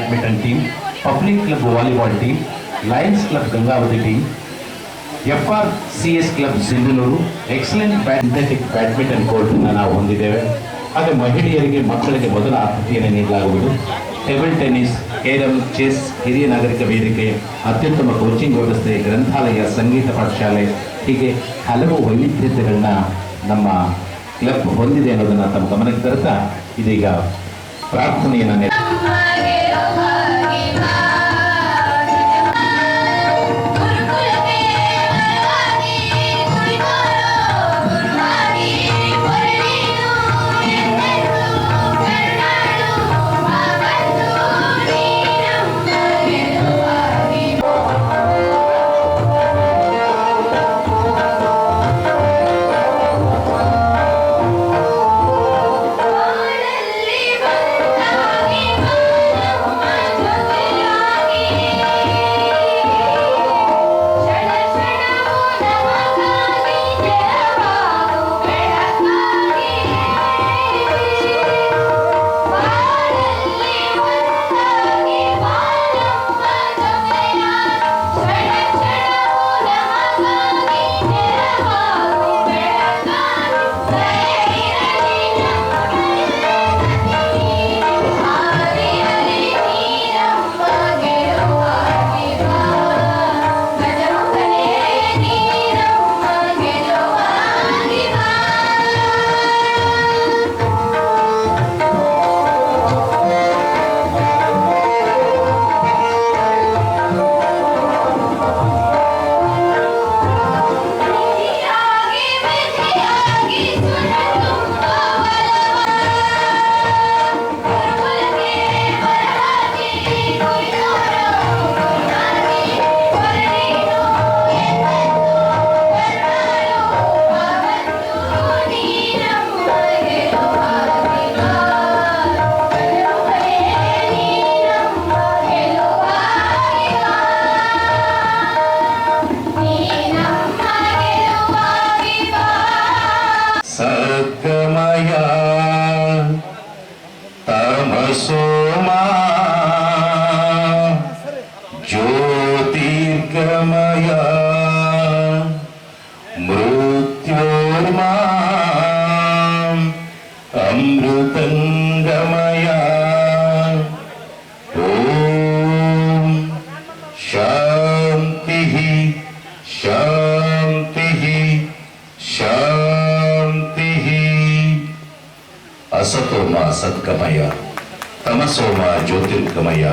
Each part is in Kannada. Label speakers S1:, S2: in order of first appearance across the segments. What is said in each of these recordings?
S1: Badminton team, public club volleyball team, lions club Gangavathi team, FRCS club Sindhanur, excellent synthetic badminton court ನಾವು ಹೊಂದಿದ್ದೇವೆ. ಹಾಗೆ ಮಹಿಳೆಯರಿಗೆ ಮಕ್ಕಳಿಗೆ ಮೊದಲ ಆದ್ಯತೆಯನ್ನು ನೀಡಲಾಗುವುದು. ಟೇಬಲ್ ಟೆನ್ನಿಸ್, ಕೇರಂ, ಚೆಸ್, ಹಿರಿಯ ನಾಗರಿಕ ವೇದಿಕೆ, ಅತ್ಯುತ್ತಮ ಕೋಚಿಂಗ್ ವ್ಯವಸ್ಥೆ, ಗ್ರಂಥಾಲಯ, ಸಂಗೀತ ಪಾಠಶಾಲೆ, ಹೀಗೆ ಹಲವು ವೈವಿಧ್ಯತೆಗಳನ್ನ ನಮ್ಮ ಕ್ಲಬ್ ಹೊಂದಿದೆ ಅನ್ನೋದನ್ನು ತಮ್ಮ ಗಮನಕ್ಕೆ ತರುತ್ತಾ ಇದೀಗ ಪ್ರಾರ್ಥನೆಯನ್ನು ತಮಸೋಮಾ ಜ್ಯೋತಿರ್ಗಮಯ ಮೃತ್ಯೋರ್ಮಾ ಅಮೃತಂಗಮಯ ಓಂ ಶಾಂತಿ ಶಾಂತಿ ಶಾಂತಿ. असतोम सद्गमय तमसोम ज्योतिर्गमय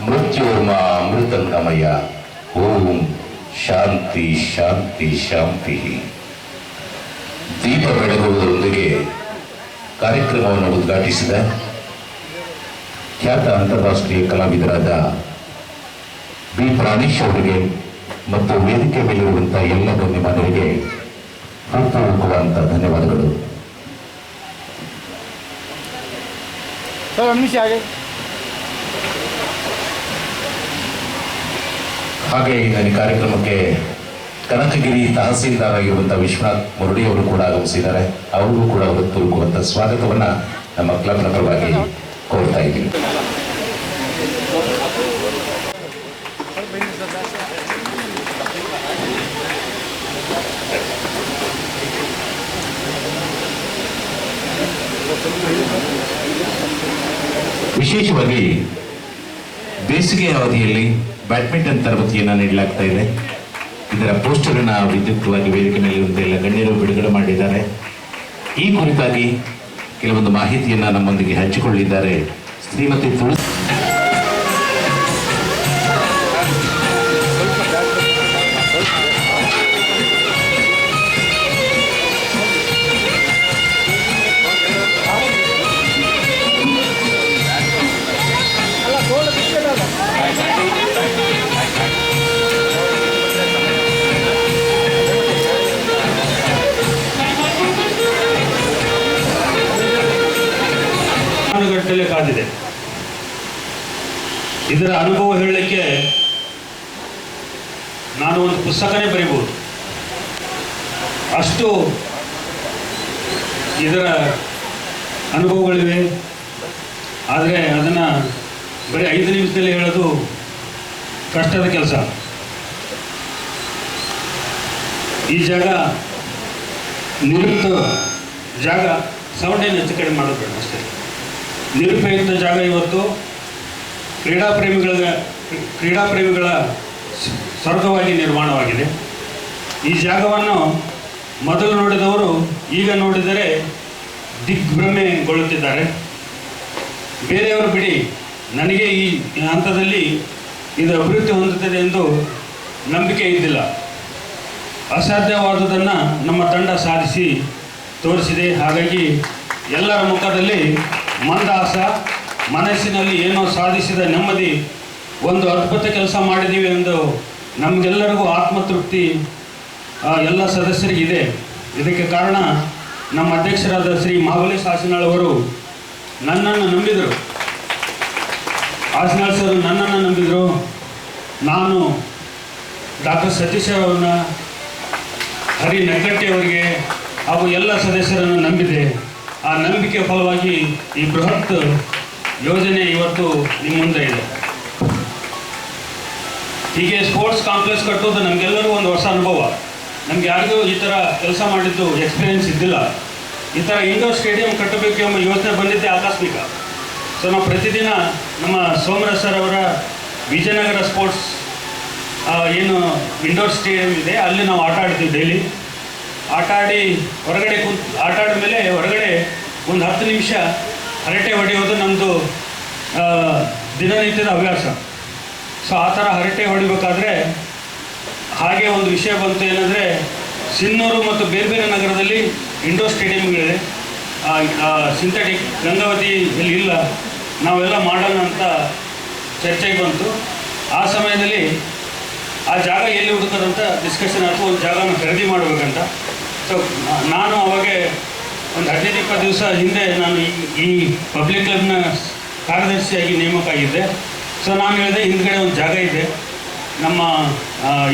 S1: मृत्योर्म अमृतंगमय ओम शांति शांति शांति. ದೀಪ ಬೆಳಗುವುದರೊಂದಿಗೆ ಕಾರ್ಯಕ್ರಮವನ್ನು ಉದ್ಘಾಟಿಸಿದ ಖ್ಯಾತ ಅಂತಾರಾಷ್ಟ್ರೀಯ ಕಲಾವಿದರಾದ ಬಿ ಪ್ರಾಣೇಶ್ ಅವರಿಗೆ ಮತ್ತು ವೇದಿಕೆ ಮೇಲಿರುವಂತಹ ಎಲ್ಲ ಗಣ್ಯಮಾನರಿಗೆ ಹೃತ್ಪೂರ್ವಕವಾದಂತಹ ಧನ್ಯವಾದಗಳು. ಹಾಗೆ ಈ ಕಾರ್ಯಕ್ರಮಕ್ಕೆ ಕನಕಗಿರಿ ತಹಸೀಲ್ದಾರ್ ಆಗಿರುವಂತಹ ವಿಶ್ವನಾಥ್ ಮುರಳಿ ಅವರು ಕೂಡ ಆಗಮಿಸಿದ್ದಾರೆ. ಅವರಿಗೂ ಕೂಡ ಹೃತ್ಪೂರ್ವಕವಾದ ಸ್ವಾಗತವನ್ನ ನಮ್ಮ ಕ್ಲಬ್ನ ಪರವಾಗಿ ಕೋರ್ತಾ ಇದ್ದೀವಿ. ವಿಶೇಷವಾಗಿ ಬೇಸಿಗೆ ಅವಧಿಯಲ್ಲಿ ಬ್ಯಾಡ್ಮಿಂಟನ್ ತರಬೇತಿಯನ್ನು ನೀಡಲಾಗ್ತಾ ಇದೆ. ಇದರ ಪೋಸ್ಟರ್ ಅನ್ನು ವಿದ್ಯುಕ್ತವಾಗಿ ವೇದಿಕೆ ಮೇಲೆ ಎಲ್ಲ ಗಣ್ಯರು ಬಿಡುಗಡೆ ಮಾಡಿದ್ದಾರೆ. ಈ ಕುರಿತಾಗಿ ಕೆಲವೊಂದು ಮಾಹಿತಿಯನ್ನು ನಮ್ಮೊಂದಿಗೆ ಹಂಚಿಕೊಳ್ಳಿದ್ದಾರೆ ಶ್ರೀಮತಿ ತುಳಸಿ.
S2: ಗಂಟೆಲೆ ಕಾದಿದೆ. ಇದರ ಅನುಭವ ಹೇಳಲಿಕ್ಕೆ ನಾನು ಒಂದು ಪುಸ್ತಕನೇ ಬರೀಬಹುದು, ಅಷ್ಟು ಇದರ ಅನುಭವಗಳಿವೆ. ಆದರೆ ಅದನ್ನು ಬರೀ 5 ನಿಮಿಷದಲ್ಲಿ ಹೇಳೋದು ಕಷ್ಟದ ಕೆಲಸ. ಈ ಜಾಗ ನಿರುಕ್ತ ಜಾಗ, ಸೌಂಡೇನು ಹೆಚ್ಚು ಕಡಿಮೆ ಮಾಡೋದು ಬೇಡ ಅಷ್ಟೇ. ನಿರುಪಯುಕ್ತ ಜಾಗ ಇವತ್ತು ಕ್ರೀಡಾಪ್ರೇಮಿಗಳ ಸ್ವರ್ಗವಾಗಿ ನಿರ್ಮಾಣವಾಗಿದೆ. ಈ ಜಾಗವನ್ನು ಮೊದಲು ನೋಡಿದವರು ಈಗ ನೋಡಿದರೆ ದಿಗ್ಭ್ರಮೆಗೊಳ್ಳುತ್ತಿದ್ದಾರೆ. ಬೇರೆಯವರು ಬಿಡಿ, ನನಗೆ ಈ ಹಂತದಲ್ಲಿ ಇದು ಅಭಿವೃದ್ಧಿ ಹೊಂದುತ್ತದೆ ಎಂದು ನಂಬಿಕೆ ಇದ್ದಿಲ್ಲ. ಅಸಾಧ್ಯವಾದುದನ್ನು ನಮ್ಮ ತಂಡ ಸಾಧಿಸಿ ತೋರಿಸಿದೆ. ಹಾಗಾಗಿ ಎಲ್ಲರ ಮುಖದಲ್ಲಿ ಮಂದಹಾಸ, ಮನಸ್ಸಿನಲ್ಲಿ ಏನೋ ಸಾಧಿಸಿದ ನೆಮ್ಮದಿ, ಒಂದು ಅದ್ಭುತ ಕೆಲಸ ಮಾಡಿದ್ದೀವಿ ಎಂದು ನಮಗೆಲ್ಲರಿಗೂ ಆತ್ಮತೃಪ್ತಿ ಎಲ್ಲ ಸದಸ್ಯರಿಗಿದೆ. ಇದಕ್ಕೆ ಕಾರಣ ನಮ್ಮ ಅಧ್ಯಕ್ಷರಾದ ಶ್ರೀ ಮಹಾಬಲೇಶ್ ಹಾಸನಾಳ್ ಅವರು ನನ್ನನ್ನು ನಂಬಿದರು. ಹಾಸನಾಳ್ ಸರ್ ನನ್ನನ್ನು ನಂಬಿದರು. ನಾನು ಡಾಕ್ಟರ್ ಸತೀಶ್ ಅವರನ್ನ, ಹರಿ ನಗ್ಗಟ್ಟಿ ಅವರಿಗೆ ಹಾಗೂ ಎಲ್ಲ ಸದಸ್ಯರನ್ನು ನಂಬಿದೆ. ಆ ನಂಬಿಕೆ ಫಲವಾಗಿ ಈ ಬೃಹತ್ ಯೋಜನೆ ಇವತ್ತು ನಿಮ್ಮ ಮುಂದೆ ಇದೆ. ಹೀಗೆ ಸ್ಪೋರ್ಟ್ಸ್ ಕಾಂಪ್ಲೆಕ್ಸ್ ಕಟ್ಟೋದು ನಮಗೆಲ್ಲರೂ ಒಂದು ಹೊಸ ಅನುಭವ. ನಮ್ಗೆ ಯಾರಿಗೂ ಈ ಥರ ಕೆಲಸ ಮಾಡಿದ್ದು ಎಕ್ಸ್ಪೀರಿಯೆನ್ಸ್ ಇದ್ದಿಲ್ಲ. ಈ ಥರ ಇಂಡೋರ್ ಸ್ಟೇಡಿಯಂ ಕಟ್ಟಬೇಕು ಎಂಬ ಯೋಚನೆ ಬಂದಿದ್ದೆ ಆಕಸ್ಮಿಕ. ಸೊ ನಾವು ಪ್ರತಿದಿನ ನಮ್ಮ ಸೋಮರಾಜ್ ಸರ್ ಅವರ ವಿಜಯನಗರ ಸ್ಪೋರ್ಟ್ಸ್ ಏನು ಇಂಡೋರ್ ಸ್ಟೇಡಿಯಂ ಇದೆ, ಅಲ್ಲಿ ನಾವು ಆಟ ಆಡ್ತೀವಿ. ಡೈಲಿ ಆಟ ಆಡಿ ಹೊರಗಡೆ ಆಟ ಆಡಿದ್ಮೇಲೆ ಹೊರಗಡೆ ಒಂದು 10 ನಿಮಿಷ ಹರಟೆ ಹೊಡೆಯೋದು ನಮ್ಮದು ದಿನನಿತ್ಯದ ಹವ್ಯಾಸ. ಸೊ ಆ ಥರ ಹರಟೆ ಹೊಡಿಬೇಕಾದ್ರೆ ಹಾಗೆ ಒಂದು ವಿಷಯ ಬಂತು. ಏನಂದರೆ ಸಿನ್ನೂರು ಮತ್ತು ಬೇರೆ ಬೇರೆ ನಗರದಲ್ಲಿ ಇಂಡೋರ್ ಸ್ಟೇಡಿಯಂಗಳಿದೆ, ಸಿಂಥೆಟಿಕ್. ಗಂಗಾವತಿಯಲ್ಲಿ ಇಲ್ಲ. ನಾವೆಲ್ಲ ಮಾಡೋಣ ಅಂತ ಚರ್ಚೆಗೆ ಬಂತು. ಆ ಸಮಯದಲ್ಲಿ ಆ ಜಾಗ ಎಲ್ಲಿ ಹುಡುಕೋದಂತ ಡಿಸ್ಕಷನ್ ಆಯಿತು. ಒಂದು ಜಾಗನ ಖರೀದಿ ಮಾಡಬೇಕಂತ. ಸೊ ನಾನು ಅವಾಗ ಒಂದು 15-20 ದಿವಸ ಹಿಂದೆ ನಾನು ಈ ಪಬ್ಲಿಕ್ ಕ್ಲಬ್ನ ಕಾರ್ಯದರ್ಶಿಯಾಗಿ ನೇಮಕ ಆಗಿದ್ದೆ. ಸೊ ನಾನು ಹೇಳಿದೆ, ಹಿಂದ್ಗಡೆ ಒಂದು ಜಾಗ ಇದೆ, ನಮ್ಮ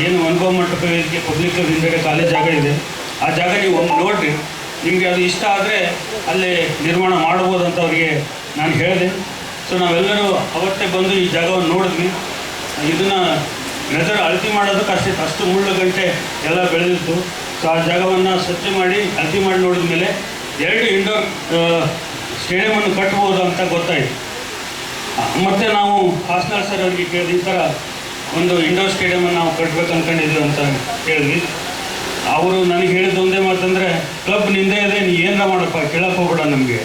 S2: ಏನು ಅನುಭವ ಮಂಟಪ ವೇದಿಕೆ ಪಬ್ಲಿಕ್ ಕ್ಲಬ್ ಹಿಂದ್ಗಡೆ ಖಾಲಿ ಜಾಗ ಇದೆ. ಆ ಜಾಗ ನೀವು ಒಮ್ಮೆ ನೋಡಿರಿ, ನಿಮಗೆ ಅದು ಇಷ್ಟ ಆದರೆ ಅಲ್ಲೇ ನಿರ್ಮಾಣ ಮಾಡ್ಬೋದು ಅಂತ ಅವರಿಗೆ ನಾನು ಹೇಳಿದೆ. ಸೊ ನಾವೆಲ್ಲರೂ ಅವತ್ತೇ ಬಂದು ಈ ಜಾಗವನ್ನು ನೋಡಿದ್ವಿ. ಇದನ್ನು ಮೆಜರ್ ಅಳತೆ ಮಾಡೋದಕ್ಕೆ ಅಷ್ಟು ಮುಳ್ಳು ಗಂಟೆ ಎಲ್ಲ ಬೆಳೆದಿತ್ತು. ಸೊ ಆ ಜಾಗವನ್ನು ಸ್ವಚ್ಛ ಮಾಡಿ ಅಳತೆ ಮಾಡಿ ನೋಡಿದ ಮೇಲೆ 2 ಇಂಡೋರ್ ಸ್ಟೇಡಿಯಮನ್ನು ಕಟ್ಬೋದು ಅಂತ ಗೊತ್ತಾಯಿತು. ಮತ್ತು ನಾವು ಹಾಸನಾಳ್ ಸರ್ ಅವರಿಗೆ ಕೇಳಿದ್ವಿ, ಈ ಥರ ಒಂದು ಇಂಡೋರ್ ಸ್ಟೇಡಿಯಮನ್ನು ನಾವು ಕಟ್ಬೇಕು ಅಂದ್ಕೊಂಡಿದ್ವಿ ಅಂತ ಕೇಳಿದ್ವಿ. ಅವರು ನನಗೆ ಹೇಳಿದ್ದು ಒಂದೇ ಮಾತಂದರೆ, ಕ್ಲಬ್ ನಿಂದೇ ಇದೆ, ನೀ ಏನಾರ ಮಾಡಪ್ಪ, ಕೇಳಕ್ಕೆ ಹೋಗ್ಬೇಡ, ನಮಗೆ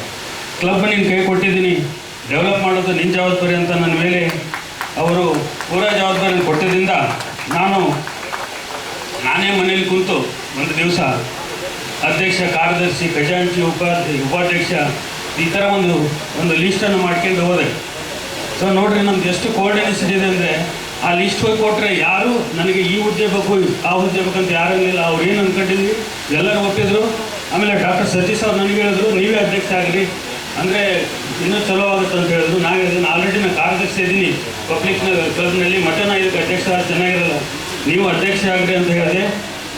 S2: ಕ್ಲಬ್ ನಿನ್ನ ಕೈ ಕೊಟ್ಟಿದ್ದೀನಿ, ಡೆವಲಪ್ ಮಾಡೋದು ನಿನ್ನ ಜವಾಬ್ದಾರಿ ಅಂತ ನನ್ನ ಮೇಲೆ ಅವರು ಪೂರಾ ಜವಾಬ್ದಾರಿಯನ್ನು ಕೊಟ್ಟಿದ್ದರಿಂದ ನಾನೇ ಮನೇಲಿ ಕುಂತು ಒಂದು ದಿವಸ ಅಧ್ಯಕ್ಷ, ಕಾರ್ಯದರ್ಶಿ, ಖಜಾಂಚಿ, ಉಪಾಧ್ಯಕ್ಷ ಈ ಥರ ಒಂದು ಲೀಸ್ಟನ್ನು ಮಾಡ್ಕೊಂಡು ಹೋದೆ. ಸೊ ನೋಡ್ರಿ, ನಮ್ದು ಎಷ್ಟು ಕೋಆರ್ಡಿನೇಷನ್ ಇದೆ ಅಂದರೆ, ಆ ಲಿಸ್ಟ್ ಹೋಗಿ ಕೊಟ್ಟರೆ ಯಾರು ನನಗೆ ಈ ಹುದ್ದೆ ಬೇಕು ಆ ಹುದ್ದೆ ಬೇಕಂತ ಯಾರಿರಲಿಲ್ಲ. ಅವ್ರು ಏನು ಅಂದ್ಕೊಂಡಿದ್ವಿ ಎಲ್ಲರೂ ಒಪ್ಪಿದ್ರು. ಆಮೇಲೆ ಡಾಕ್ಟರ್ ಸತೀಶ್ ಅವ್ರು ನನಗೆ ಹೇಳಿದ್ರು, ನೀವೇ ಅಧ್ಯಕ್ಷ ಆಗಲಿ ಅಂದರೆ ಇನ್ನೂ ಚಲೋ ಆಗುತ್ತೆ ಅಂತ ಹೇಳಿದ್ರು. ನಾನು ಹೇಳಿದ್ದೀನಿ, ಆಲ್ರೆಡಿ ನಾನು ಕಾರ್ಯದರ್ಶಿ ಇದ್ದೀನಿ ಪಬ್ಲಿಕ್ ಕ್ಲಬ್ನಲ್ಲಿ, ಮತ್ತೆ ನಾನು ಇದಕ್ಕೆ ಅಧ್ಯಕ್ಷ ಚೆನ್ನಾಗಿರಲ್ಲ, ನೀವು ಅಧ್ಯಕ್ಷ ಆಗಲಿ ಅಂತ ಹೇಳಿದೆ.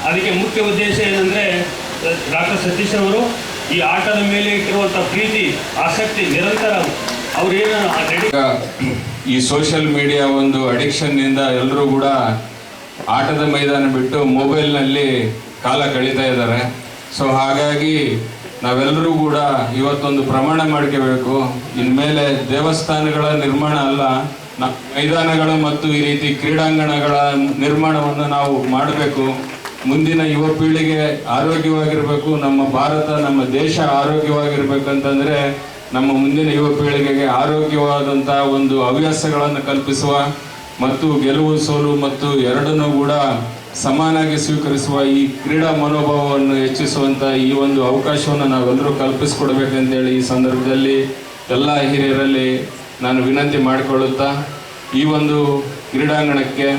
S2: ಅದಕ್ಕೆ ಮುಖ್ಯ ಉದ್ದೇಶ ಏನಂದರೆ, ಡಾಕ್ಟರ್ ಸತೀಶ್ ಅವರು ಈ ಆಟದ ಮೇಲೆ ಇಟ್ಟಿರುವಂಥ ಪ್ರೀತಿ, ಆಸಕ್ತಿ ನಿರಂತರ ಅವ್ರೇನು
S3: ಈ ಸೋಷಿಯಲ್ ಮೀಡಿಯಾ ಒಂದು ಅಡಿಕ್ಷನ್ನಿಂದ ಎಲ್ಲರೂ ಕೂಡ ಆಟದ ಮೈದಾನ ಬಿಟ್ಟು ಮೊಬೈಲ್ನಲ್ಲಿ ಕಾಲ ಕಳೀತಾ ಇದ್ದಾರೆ. ಸೊ ಹಾಗಾಗಿ ನಾವೆಲ್ಲರೂ ಕೂಡ ಇವತ್ತೊಂದು ಪ್ರಮಾಣ ಮಾಡ್ಕೋಬೇಕು. ಇನ್ಮೇಲೆ ದೇವಸ್ಥಾನಗಳ ನಿರ್ಮಾಣ ಅಲ್ಲ, ಮೈದಾನಗಳು ಮತ್ತು ಈ ರೀತಿ ಕ್ರೀಡಾಂಗಣಗಳ ನಿರ್ಮಾಣವನ್ನು ನಾವು ಮಾಡಬೇಕು. ಮುಂದಿನ ಯುವ ಪೀಳಿಗೆ ಆರೋಗ್ಯವಾಗಿರಬೇಕು. ನಮ್ಮ ಭಾರತ, ನಮ್ಮ ದೇಶ ಆರೋಗ್ಯವಾಗಿರ್ಬೇಕಂತಂದರೆ ನಮ್ಮ ಮುಂದಿನ ಯುವ ಪೀಳಿಗೆಗೆ ಆರೋಗ್ಯವಾದಂಥ ಒಂದು ಹವ್ಯಾಸಗಳನ್ನು ಕಲ್ಪಿಸುವ ಮತ್ತು ಗೆಲುವು ಸೋಲು ಮತ್ತು ಎರಡನ್ನೂ ಕೂಡ ಸಮಾನಾಗಿ ಸ್ವೀಕರಿಸುವ ಈ ಕ್ರೀಡಾ ಮನೋಭಾವವನ್ನು ಹೆಚ್ಚಿಸುವಂಥ ಈ ಒಂದು ಅವಕಾಶವನ್ನು ನಾವೆಲ್ಲರೂ ಕಲ್ಪಿಸ್ಕೊಡ್ಬೇಕಂತೇಳಿ ಈ ಸಂದರ್ಭದಲ್ಲಿ ಎಲ್ಲ ಹಿರಿಯರಲ್ಲಿ ನಾನು ವಿನಂತಿ ಮಾಡಿಕೊಳ್ಳುತ್ತಾ, ಈ ಒಂದು ಕ್ರೀಡಾಂಗಣಕ್ಕೆ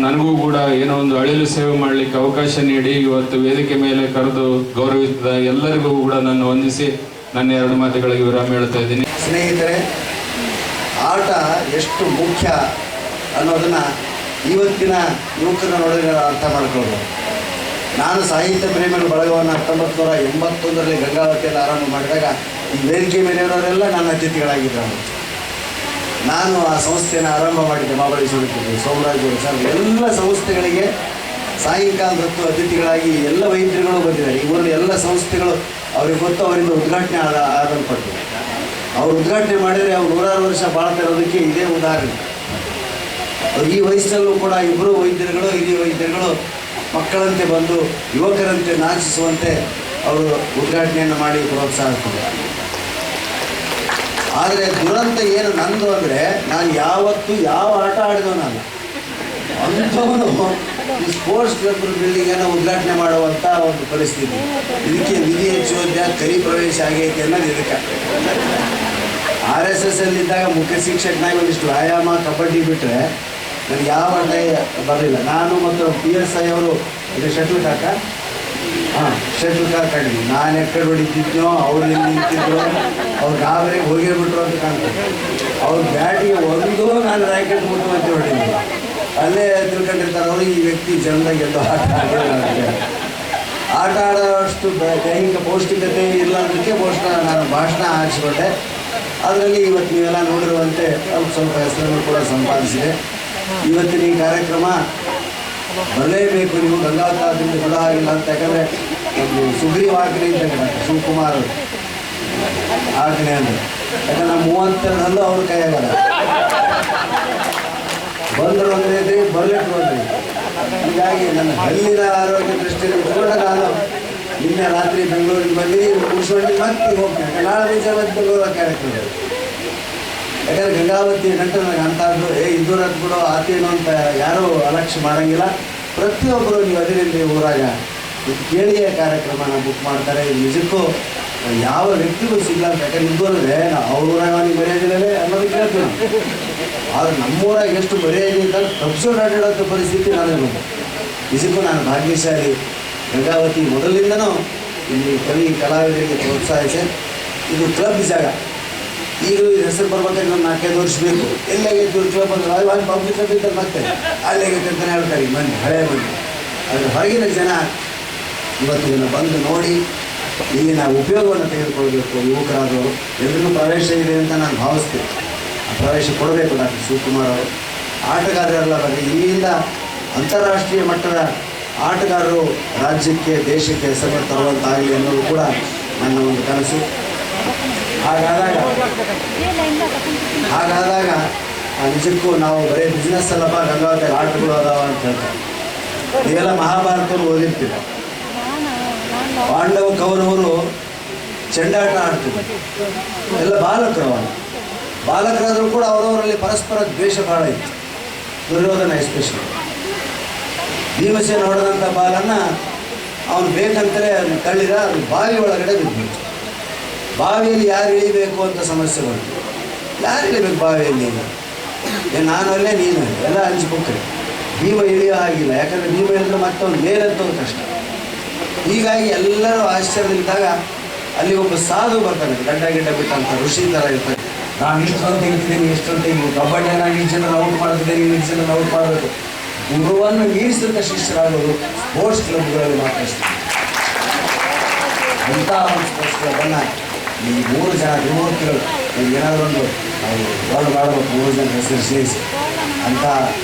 S3: ನನಗೂ ಕೂಡ ಏನೋ ಒಂದು ಅಳಿಲು ಸೇವೆ ಮಾಡಲಿಕ್ಕೆ ಅವಕಾಶ ನೀಡಿ ಇವತ್ತು ವೇದಿಕೆ ಮೇಲೆ ಕರೆದು ಗೌರವಿಸಿದ ಎಲ್ಲರಿಗೂ ಕೂಡ ನಾನು ವಂದಿಸಿ ನನ್ನ 2 ಮಾತುಗಳಿಗೆ ವಿರಾಮ ಹೇಳ್ತಾ ಇದ್ದೀನಿ.
S4: ಸ್ನೇಹಿತರೆ, ಆಟ ಎಷ್ಟು ಮುಖ್ಯ ಅನ್ನೋದನ್ನು ಇವತ್ತಿನ ಯುವಕರನ್ನ ನೋಡಿದ್ರೆ ಅರ್ಥ ಮಾಡ್ಕೊಳ್ಬೋದು. ನಾನು ಸಾಹಿತ್ಯ ಪ್ರೇಮಿಗಳ ಬಳಗವನ್ನು 1981ರಲ್ಲಿ ಗಂಗಾವತಿಯಲ್ಲಿ ಆರಂಭ ಮಾಡಿದಾಗ ಈ ವೇದಿಕೆ ಮೇಲಿರೋರೆಲ್ಲ ನನ್ನ ಅತಿಥಿಗಳಾಗಿದ್ದರು. ನಾನು ಆ ಸಂಸ್ಥೆಯನ್ನು ಆರಂಭ ಮಾಡಿದ್ದೆ ಮಹಾಬಲೇಶ್ವರಕ್ಕೆ. ಸೋಮರಾಜ್ ಅವರು ಸರ್ ಎಲ್ಲ ಸಂಸ್ಥೆಗಳಿಗೆ ಸಾಯಂಕಾಲದ ಹೊತ್ತು ಅತಿಥಿಗಳಾಗಿ ಎಲ್ಲ ವೈದ್ಯರುಗಳು ಬಂದಿದ್ದಾರೆ. ಈ ಊರಿನ ಎಲ್ಲ ಸಂಸ್ಥೆಗಳು ಅವ್ರಿಗೆ ಗೊತ್ತು, ಅವರಿಂದ ಉದ್ಘಾಟನೆ ಆಗಲ್ಪಟ್ಟು ಅವ್ರು ಉದ್ಘಾಟನೆ ಮಾಡಿದರೆ ಅವ್ರು 100 ವರ್ಷ ಬಾಳ್ತಾ ಇರೋದಕ್ಕೆ ಇದೇ ಉದಾಹರಣೆ. ಈ ವಯಸ್ಸಲ್ಲೂ ಕೂಡ ಇಬ್ಬರು ವೈದ್ಯರುಗಳು, ಹಿರಿಯ ವೈದ್ಯರುಗಳು ಮಕ್ಕಳಂತೆ ಬಂದು ಯುವಕರಂತೆ ನಾಚಿಸುವಂತೆ ಅವರು ಉದ್ಘಾಟನೆಯನ್ನು ಮಾಡಿ ಪ್ರೋತ್ಸಾಹಿಸ್ತಾರೆ. ಆದರೆ ದುರಂತ ಏನು ನಂದು ಅಂದರೆ, ನಾನು ಯಾವತ್ತೂ ಯಾವ ಆಟ ಆಡಿದವನಲ್ಲ. ಅಂಥವನು ಈ ಸ್ಪೋರ್ಟ್ಸ್ ಕ್ಲಬ್ ಬಿಲ್ಡಿಂಗನ್ನು ಉದ್ಘಾಟನೆ ಮಾಡುವಂಥ ಒಂದು ಪರಿಸ್ಥಿತಿ. ಇದಕ್ಕೆ ವಿಧಿ ಹೆಚ್ಚೋದ್ಯ ಕರಿ ಪ್ರವೇಶ ಆಗೈತೆ ಅನ್ನೋದು ಇದಕ್ಕೆ. RSS ಅಲ್ಲಿದ್ದಾಗ ಮುಖ್ಯ ಶಿಕ್ಷಕನಾಗಿ ಒಂದಿಷ್ಟು ವ್ಯಾಯಾಮ, ಕಬಡ್ಡಿ ಬಿಟ್ಟರೆ ನನಗೆ ಯಾವ ಆಟ ಬರಲಿಲ್ಲ. ನಾನು ಮತ್ತು PSI ಅವರು ಇದು ಶಟ್ಲ್ ಕಾಕ ಆಡಿದ್ವಿ. ನಾನು ಎಕ್ಕಡೆ ಹೊಡಿತಿದ್ನೋ, ಅವ್ರು ಎಲ್ಲಿ ನಿಂತಿದ್ರು, ಅವ್ರು ಗಾಬರಿಗೆ ಹೋಗಿರ್ಬಿಟ್ರು ಅಂತ ಕಾಣ್ತದೆ. ಅವ್ರ ಬ್ಯಾಟಿಗೆ ಒಂದು ನಾನು ರ್ಯಾಕೆಟ್ ಮುಟ್ಟು ಅಂತ ಹೊಡಿದ್ವಿ. ಅಲ್ಲೇ ತಿಳ್ಕೊಂಡಿರ್ತಾರೆ ಅವರು, ಈ ವ್ಯಕ್ತಿ ಜನದಾಗ ಎಲ್ಲೋ ಆಟ ಆಡೋಷ್ಟು ದೈಹಿಕ ಪೌಷ್ಟಿಕತೆ ಇಲ್ಲ ಅನ್ನೋದಕ್ಕೆ ಬಹುಶಃ ನಾನು ಭಾಷಣ ಹಾಕಿಸ್ಕೊಂಡೆ. ಅದರಲ್ಲಿ ಇವತ್ತು ನೀವೆಲ್ಲ ನೋಡಿರುವಂತೆ ಸ್ವಲ್ಪ ಹೆಸರನ್ನು ಕೂಡ ಸಂಪಾದಿಸಿದೆ. ಇವತ್ತಿನ ಈ ಕಾರ್ಯಕ್ರಮ ಬರಲೇಬೇಕು, ನೀವು ಗಂಗಾವತಾರದಿಂದ ಬಿಡ ಆಗಿಲ್ಲ ಅಂತ. ಯಾಕಂದರೆ ಒಂದು ಸುಗ್ರೀವ ಆಜ್ಞೆ ಇದ್ದಾಗ ಶಿವಕುಮಾರ್ ಆಜ್ಞೆ ಅಂದರೆ, ಯಾಕಂದ್ರೆ ನಮ್ಮ 32 ಅವ್ರ ಕೈಯಾಗಲ್ಲ. ಬಂದರು ಅಂದರೆ ಬರಲಿಟ್ಟು ಅಂದರೆ. ಹೀಗಾಗಿ ನನ್ನ ಹಲ್ಲಿನ ಆರೋಗ್ಯ ದೃಷ್ಟಿಯಿಂದ ಇಟ್ಕೊಂಡು ನಾನು ನಿನ್ನೆ ರಾತ್ರಿ ಬೆಂಗಳೂರಿಗೆ ಬಂದು ಮುಗಿಸ್ಕೊಂಡು ಮತ್ತೆ ಹೋಗ್ತೇನೆ. ನಾಳೆ ಮುಂಚೆ ಮತ್ತೆ ಬೆಂಗಳೂರು ಕಾರ್ಯಕ್ರಮ. ಯಾಕಂದರೆ ಗಂಗಾವತಿ ಗಂಟೆ ನನಗೆ ಅಂತಾದ್ರು, ಇದ್ದೂರ ಬಿಡೋ ಆತೇನು ಅಂತ ಯಾರೂ ಅಲಕ್ಷ್ಯ ಮಾಡೋಂಗಿಲ್ಲ. ಪ್ರತಿಯೊಬ್ಬರು ನೀವು ಅದರಿಂದ ಊರಾಗ ಇದು ಕೇಳಿಯೇ ಕಾರ್ಯಕ್ರಮನ ಬುಕ್ ಮಾಡ್ತಾರೆ. ಇದು ನಿಜಕ್ಕೂ ಯಾವ ವ್ಯಕ್ತಿಗೂ ಸಿಗಲ್ಲ ಅಂತ. ಯಾಕಂದ್ರೆ ಇದ್ದೂರೇ ಅವ್ರ ಊರಾಗ ಅವನಿಗೆ ಮರ್ಯಾದಿಲ್ಲೇ ಅನ್ನೋದು ಕೇಳ್ತೀವಿ ನಾವು. ಆದರೆ ನಮ್ಮೂರಾಗ ಎಷ್ಟು ಮರ್ಯಾದೆ ಅಂತ ತಪ್ಪಿಸೋದು ಆಟಾಡೋ ಪರಿಸ್ಥಿತಿ ನನಗೆ ಬಂತು. ನಿಜಕ್ಕೂ ನಾನು ಭಾಗ್ಯಶಾಲಿ. ಗಂಗಾವತಿ ಮೊದಲಿಂದನೂ ಇಲ್ಲಿ ಕಲಾವಿದರಿಗೆ ಪ್ರೋತ್ಸಾಹಿಸಿ, ಇದು ಕ್ಲಬ್ ಜಾಗ. ಈಗಲೂ ಇದು ಹೆಸರು ಬರ್ಬೇಕಾದ್ರೆ ಒಂದು 4-5 ವರ್ಷ ಬೇಕು. ಎಲ್ಲಾಗೈತೆ ಕ್ಲಬ್ ಅಂದ್ರೆ ಅಲ್ಲಿ ಪಬ್ಲಿಕ್ ಕ್ಲಬ್ ಇದ್ದರೆ ಮತ್ತೆ ಅಲ್ಲಾಗೈತೆ ಅಂತಲೇ ಹೇಳ್ತಾರೆ ಈ ಮಂದಿ, ಹಳೆಯ ಮಂದಿ. ಅದರ ಹೊರಗಿನ ಜನ ಇವತ್ತು ಇದನ್ನು ಬಂದು ನೋಡಿ ಇಲ್ಲಿನ ಉಪಯೋಗವನ್ನು ತೆಗೆದುಕೊಳ್ಬೇಕು. ಯುವಕರಾದವರು ಎಲ್ರಿಗೂ ಪ್ರವೇಶ ಇದೆ ಅಂತ ನಾನು ಭಾವಿಸ್ತೀನಿ. ಆ ಪ್ರವೇಶ ಕೊಡಬೇಕು. ಡಾಕ್ಟರ್ ಶಿವಕುಮಾರ್ ಅವರು ಆಟಗಾರರೆಲ್ಲ ಬಂದು ಇಲ್ಲಿಂದ ಅಂತಾರಾಷ್ಟ್ರೀಯ ಮಟ್ಟದ ಆಟಗಾರರು ರಾಜ್ಯಕ್ಕೆ, ದೇಶಕ್ಕೆ ಹೆಸರನ್ನು ತರುವಂತಾಗಲಿ ಅನ್ನೋದು ಕೂಡ ನನ್ನ ಒಂದು ಕನಸು. ಹಾಗಾದಾಗ ನಿಜಕ್ಕೂ ನಾವು ಬರೀ ಬಿಸ್ನೆಸ್ ಅಲ್ಲಪ್ಪ, ಗಂಗಾವತಿ ಆಟಗಳು ಅದಾವ ಅಂತ ಹೇಳ್ತಾರೆ. ನೀವೆಲ್ಲ ಮಹಾಭಾರತವನ್ನು ಓದಿರ್ತೀರ. ಪಾಂಡವ ಕೌರವರು ಚೆಂಡಾಟ ಆಡ್ತಿದ್ರು. ಎಲ್ಲ ಬಾಲಕರು. ಬಾಲಕರಾದರೂ ಕೂಡ ಅವರವರಲ್ಲಿ ಪರಸ್ಪರ ದ್ವೇಷ ಭಾಳ ಇತ್ತು. ದುರ್ಯೋಧನ ಎಸ್ಪೆಷಲಿ. ಭೀಮಸೇನ ಹೊಡೆದಂಥ ಬಾಲನ್ನು ಅವನು ಬೇಕಂತಲೇ ತಳ್ಳಿದ, ಅದು ಬಾವಿ ಒಳಗಡೆ ಬಿದ್ದುಬಿಟ್ಟು. ಬಾವಿಯಲ್ಲಿ ಯಾರು ಇಳಿಬೇಕು ಅಂತ ಸಮಸ್ಯೆ ಬಂತು. ಯಾರು ಇಳಿಬೇಕು ಬಾವಿಯಲ್ಲಿ? ನಾನು ಅಲ್ಲೇ, ನೀನು ಎಲ್ಲ ಹಂಚ್ಕೊಕ್ರಿ. ಭೀಮ ಇಳಿಯೋ ಆಗಿಲ್ಲ. ಯಾಕಂದರೆ ಭೀಮ ಇಳಿದ್ರೆ ಮತ್ತೊಂದು ಮೇಲೆತ್ತೋದು ಕಷ್ಟ. ಹೀಗಾಗಿ ಎಲ್ಲರೂ ಆಶ್ಚರ್ಯದಿಂದಾಗ ಅಲ್ಲಿ ಒಬ್ಬ ಸಾಧು ಬರ್ತಾನೆ, ಗಡ್ಡ ಬಿಟ್ಟಂಥ ಋಷಿ ಥರ ಇರ್ತಾನೆ. ನಾನು ಇಷ್ಟೊಂದು ತೆಗಿತಿದ್ದೀನಿ, ಇಷ್ಟೊಂದು ತೆಗಿ, ಕಬಡ್ಡಿ ನಾನು ಇಷ್ಟು ಜನರು ಔಟ್ ಮಾಡ್ತಿದ್ದೇನೆ, ಇಷ್ಟು ಜನರು ಔಟ್ ಮಾಡಬೇಕು. ಗುರುವನ್ನು ಮೀರಿಸಿದ ಶಿಷ್ಯರಾಗೋದು ಸ್ಪೋರ್ಟ್ಸ್ ಕ್ಲಬ್ಗಳಲ್ಲಿ ಮಾತ್ರ. ಅಂಥ ಒಂದು ಸ್ಪೋರ್ಟ್ಸ್ ಕ್ಲಬ್ಬನ್ನು ಈ 3 ಜನ ಯುವಕರು ಏನಾದರೂ ಒಂದು ವರ್ಲ್ಡ್ ಮಾಡಬೇಕು. 3 ಜನ ಹೆಸರು ಸೇರಿಸಿ ಅಂಥ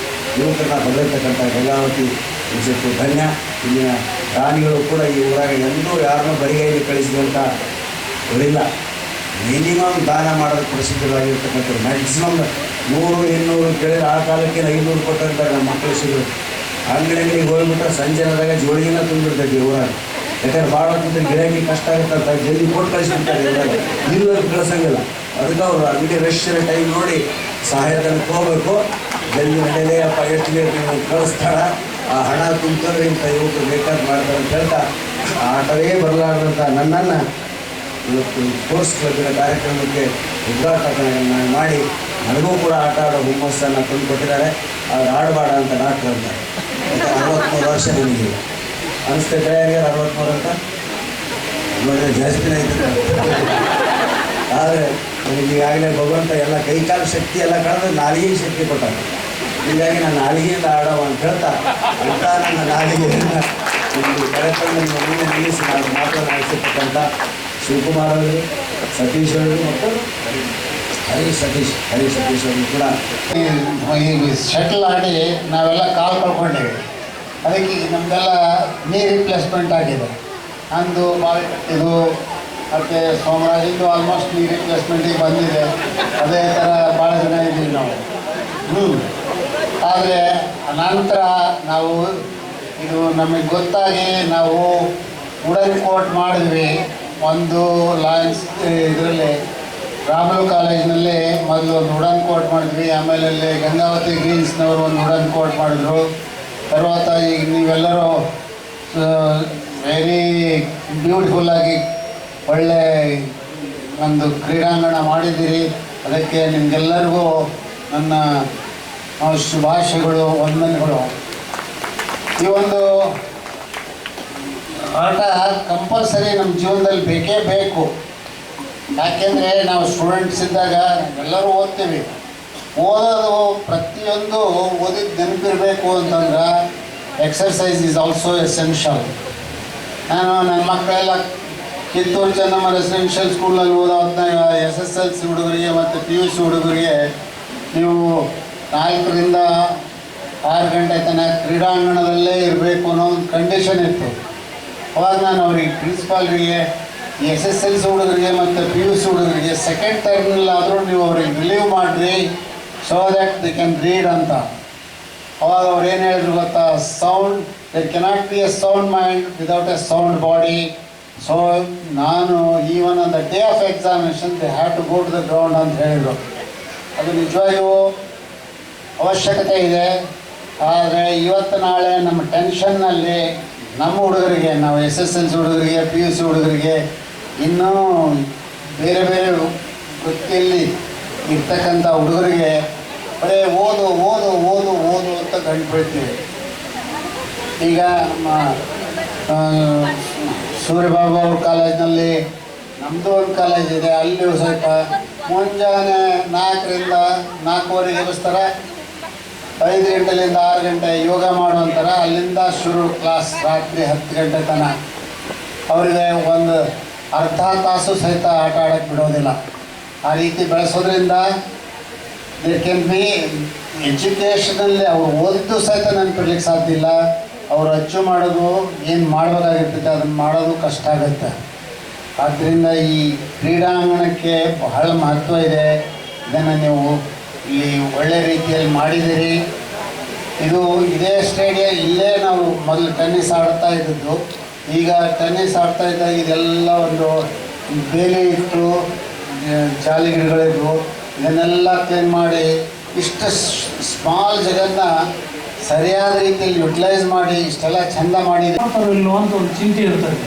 S4: ಯುವಕರನ್ನ ಬದಲಿರ್ತಕ್ಕಂಥ ಗಂಗಾವತಿ ನಿಜಕ್ಕೂ ಧನ್ಯ. ಇಲ್ಲಿನ ದಾನಿಗಳು ಕೂಡ ಈ ಊರಾಗ ಎಂದೂ ಯಾರನ್ನೂ ಬರಿಗೈಲಿ ಕಳಿಸಿದಂಥ ಅವರಿಲ್ಲ. ಮಿನಿಮಮ್ ದಾನ ಮಾಡೋದಕ್ಕೆ ಪ್ರಸಿದ್ಧವಾಗಿರ್ತಕ್ಕಂಥದ್ದು. ಮ್ಯಾಕ್ಸಿಮಮ್ 100-200 ಕೇಳಿದ್ರೆ ಆ ಕಾಲಕ್ಕೆ 500 ಕೊಟ್ಟಂತ ನಮ್ಮ ಮಕ್ಕಳು ಸಿಗೋದು. ಅಂಗಡಿಗೆ ಹೋಗ್ಬಿಟ್ರೆ ಸಂಜೆನದಾಗ ಜೋಳಿಗೆನ ತುಂಬಿರ್ತೈತಿ ಊರಾಗ. ಯಾಕಂದ್ರೆ ಭಾಳ ಹೊತ್ತಿನ ಗಿರಾಕಿ ಕಷ್ಟ ಆಗುತ್ತಂತ ಜಲ್ದಿ ಕೊಟ್ಟು ಕಳಿಸ್ಬಿಡ್ತಾರೆ ಊರಾಗ. ಇಲ್ಲದಕ್ಕೆ ಕಳಿಸಂಗಿಲ್ಲ. ಅದಕ್ಕೆ ಅವರು ಅಂಗಡಿ ರಶ್ ಟೈಮ್ ನೋಡಿ ಸಹಾಯಧನಕ್ಕೆ ಹೋಗ್ಬೇಕು. ಜಲ್ದಿ ನಡೆಯಲೇ ಅಪ್ಪ ಎಷ್ಟು ಬೇಕು ಕಳಿಸ್ತಾರ, ಆ ಹಣ ತುಂಬಿದ್ರೆ ಇಂಥ ಯುವಕರು ಬೇಕಾದ ಮಾಡ್ತಾರೆ ಅಂತ ಹೇಳ್ತಾ ಆ ಆಟವೇ ಬರಲಾರ್ದಂಥ ನನ್ನನ್ನು ಇವತ್ತು ಸ್ಪೋರ್ಟ್ಸ್ ಕ್ಲಬ್ಬಿನ ಕಾರ್ಯಕ್ರಮಕ್ಕೆ ಉದ್ಘಾಟನೆಯನ್ನು ಮಾಡಿ ನನಗೂ ಕೂಡ ಆಟ ಆಡೋ ಹುಮ್ಮಸ್ಸನ್ನು ತಂದುಕೊಟ್ಟಿದ್ದಾರೆ. ಅವ್ರು ಆಡಬೇಡ ಅಂತ ಡಾಕ್ಟರ್ ಅಂತಾರೆ. 63 ವರ್ಷ ನನಗೆ ಅನಿಸ್ತೈತೆ. 63 ಅಂತ ನೋಡಿದ್ರೆ ಜಾಸ್ತಿನೇ ಐತೆ. ಆದರೆ ನನಗೆ ಈಗಾಗಲೇ ಭಗವಂತ ಎಲ್ಲ ಕೈಕಾಲು ಶಕ್ತಿ ಎಲ್ಲ ಕಳೆದು ನಾಲಿಗೆ ಶಕ್ತಿ ಕೊಟ್ಟಾನೆ. ಹೀಗಾಗಿ ನಾನು ನಾಲಿಗೆಯಿಂದ ಆಡೋ ಅಂತ ಹೇಳ್ತಾ ಅಂತ ನನ್ನ ನಾಲಿಗೆಯನ್ನು ಒಂದು ಕಾರ್ಯಕ್ರಮವನ್ನು ಮುಂದೆ ನಿಲ್ಲಿಸಿ ನಾನು ಮಾತನಾಡಿಸಿರ್ತಕ್ಕಂಥ ಶಿವಕುಮಾರ್ ಅವರು, ಸತೀಶ್ ಅವರು ಮತ್ತು ಹರೀಶ್ ಸತೀಶ್ ಅವರು ಕೂಡ
S5: ಈ ಶಟ್ಲ್ ಆಡಿ ನಾವೆಲ್ಲ ಕಾಲು ಕಳ್ಕೊಂಡೇವೆ. ಅದಕ್ಕೆ ಈಗ ನಮಗೆಲ್ಲ ನೀ ರಿಪ್ಲೇಸ್ಮೆಂಟ್ ಆಗಿದೆ. ಅಂದು ಬಾವಿ ಕಟ್ಟಿದ್ದು ಮತ್ತು ಸೋಮರಾಜಿಂದು ಆಲ್ಮೋಸ್ಟ್ ನೀ ರಿಪ್ಲೇಸ್ಮೆಂಟಿಗೆ ಬಂದಿದೆ. ಅದೇ ಥರ ಭಾಳ ಜನ ಇದ್ದೀವಿ ನಾವು. ಆದರೆ ನಂತರ ನಾವು ಇದು ನಮಗೆ ಗೊತ್ತಾಗಿ ನಾವು ವುಡನ್ ಕೋಟ್ ಮಾಡಿದ್ವಿ. ಒಂದು ಲಾಯನ್ಸ್ ಇದರಲ್ಲಿ ರಾಮಲು ಕಾಲೇಜಿನಲ್ಲಿ ಮೊದಲು ಒಂದು ವುಡನ್ ಕೋಟ್ ಮಾಡಿದ್ವಿ. ಆಮೇಲೆ ಅಲ್ಲಿ ಗಂಗಾವತಿ ಗ್ರೀನ್ಸ್ನವರು ಒಂದು ವುಡನ್ ಕೋಟ್ ಮಾಡಿದ್ರು. తర్వాత ಈಗ ನೀವೆಲ್ಲರೂ ವೆರಿ ಬ್ಯೂಟಿಫುಲ್ಲಾಗಿ ಒಳ್ಳೆ ಒಂದು ಕ್ರೀಡಾಂಗಣ ಮಾಡಿದ್ದೀರಿ. ಅದಕ್ಕೆ ನಿಮಗೆಲ್ಲರಿಗೂ ನನ್ನ ಶುಭಾಶಯಗಳು, ವಂದನೆಗಳು. ಈ ಒಂದು ಆಟ ಕಂಪಲ್ಸರಿ ನಮ್ಮ ಜೀವನದಲ್ಲಿ ಬೇಕೇ ಬೇಕು. ಯಾಕೆಂದರೆ ನಾವು ಸ್ಟೂಡೆಂಟ್ಸ್ ಇದ್ದಾಗ ಎಲ್ಲರೂ ಓದ್ತೀವಿ. ಓದೋದು ಪ್ರತಿಯೊಂದು ಓದಿದ್ದು ನೆನಪಿರಬೇಕು ಅಂತಂದ್ರೆ ಎಕ್ಸರ್ಸೈಸ್ ಈಸ್ ಆಲ್ಸೋ ಎಸೆನ್ಷಿಯಲ್. ನಾನು ನನ್ನ ಮಕ್ಕಳೆಲ್ಲ ಕಿತ್ತೂರು ಚೆನ್ನಮ್ಮ ರೆಸಿಡೆನ್ಷಿಯಲ್ ಸ್ಕೂಲಲ್ಲಿ ಓದೋ ಹೊತ್ತಾಗ SSLC ಹುಡುಗರಿಗೆ ಮತ್ತು PUC ಹುಡುಗರಿಗೆ ನೀವು 4 ರಿಂದ 6 ಗಂಟೆ ತನಕ ಕ್ರೀಡಾಂಗಣದಲ್ಲೇ ಇರಬೇಕು ಅನ್ನೋ ಒಂದು ಕಂಡೀಷನ್ ಇತ್ತು. ಅವಾಗ ನಾನು ಅವ್ರಿಗೆ ಪ್ರಿನ್ಸಿಪಾಲ್ರಿಗೆ SSLC ಹುಡುಗರಿಗೆ ಮತ್ತು PUC ಹುಡುಗರಿಗೆ ಸೆಕೆಂಡ್ ಟರ್ಮ್ನಲ್ಲಾದರೂ ನೀವು ಅವ್ರಿಗೆ ರಿಲೀವ್ ಮಾಡಿರಿ, so that they can read ಅಂತ. ಅವಾಗ ಅವ್ರು ಏನು ಹೇಳಿದ್ರು ಗೊತ್ತಾ, sound there cannot be a sound mind without a sound body. So ನಾನು even on the day of examination they have to go to the ground ಅಂತ ಹೇಳಿದರು. ಅದು ನಿಜವಾಗಿಯೂ ಅವಶ್ಯಕತೆ ಇದೆ. ಆದರೆ ಇವತ್ತು ನಾಳೆ ನಮ್ಮ ಟೆನ್ಷನ್ನಲ್ಲಿ ನಮ್ಮ ಹುಡುಗರಿಗೆ, ನಾವು SSLC ಹುಡುಗರಿಗೆ, PUC ಹುಡುಗರಿಗೆ, ಇನ್ನೂ ಬೇರೆ ಬೇರೆ ವೃತ್ತಿಯಲ್ಲಿ ಇರ್ತಕ್ಕಂಥ ಹುಡುಗರಿಗೆ ಬರೀ ಓದು ಓದು ಓದು ಓದು ಅಂತ ಗಂಟು ಬೀಳ್ತೀವಿ. ಈಗ ನಮ್ಮ ಸೂರ್ಯಬಾಬು ಅವ್ರ ಕಾಲೇಜಿನಲ್ಲಿ ನಮ್ಮದು ಒಂದು ಕಾಲೇಜ್ ಇದೆ. ಅಲ್ಲಿಯೂ ಸ್ವಲ್ಪ ಮುಂಜಾನೆ 4 ರಿಂದ 4:15 ಎಬ್ಬಿಸ್ತಾರೆ, 5 ಗಂಟೆಯಿಂದ 6 ಗಂಟೆ ಯೋಗ ಮಾಡುವಂತಾರೆ. ಅಲ್ಲಿಂದ ಶುರು ಕ್ಲಾಸ್ ರಾತ್ರಿ 10 ಗಂಟೆ ತನಕ. ಅವರಿಗೆ ಒಂದು ಅರ್ಧ ತಾಸು ಸಹಿತ ಆಟ ಆಡೋಕ್ಕೆ ಬಿಡೋದಿಲ್ಲ. ಆ ರೀತಿ ಬೆಳೆಸೋದ್ರಿಂದ ದೇರ್ ಕ್ಯಾನ್ ಬಿ ಎಜುಕೇಷನಲ್ಲಿ ಅವರು ಓದಿದ್ದು ಸಹಿತ ನೆನಪಿಡ್ಲಿಕ್ಕೆ ಸಾಧ್ಯ ಇಲ್ಲ. ಅವರು ಅಚ್ಚು ಮಾಡೋದು ಏನು ಮಾಡಬೇಕಾಗಿರ್ತೈತೆ ಅದನ್ನು ಮಾಡೋದು ಕಷ್ಟ ಆಗುತ್ತೆ. ಆದ್ದರಿಂದ ಈ ಕ್ರೀಡಾಂಗಣಕ್ಕೆ ಬಹಳ ಮಹತ್ವ ಇದೆ. ಇದನ್ನು ನೀವು ಇಲ್ಲಿ ಒಳ್ಳೆ ರೀತಿಯಲ್ಲಿ ಮಾಡಿದ್ದೀರಿ. ಇದು ಇದೇ ಸ್ಟೇಡಿಯಂ, ಇಲ್ಲೇ ನಾವು ಮೊದಲು ಟೆನ್ನಿಸ್ ಆಡ್ತಾ ಇದ್ದದ್ದು. ಈಗ ಟೆನ್ನಿಸ್ ಆಡ್ತಾ ಇದ್ದಾಗ ಇದೆಲ್ಲ ಒಂದು ಬೇಲಿ ಇಟ್ಟು ಜಾಲಿ ಗಿಡಗಳಿದ್ವು. ಇದನ್ನೆಲ್ಲ ಕ್ಲೀನ್ ಮಾಡಿ ಇಷ್ಟು ಸ್ಮಾಲ್ ಜಗನ್ನ ಸರಿಯಾದ ರೀತಿಯಲ್ಲಿ ಯುಟಿಲೈಸ್ ಮಾಡಿ ಇಷ್ಟೆಲ್ಲ ಚೆಂದ ಮಾಡಿದೆ
S6: ಇಲ್ಲೋ ಅಂತ ಒಂದು ಚಿಂತೆ ಇರ್ತದೆ.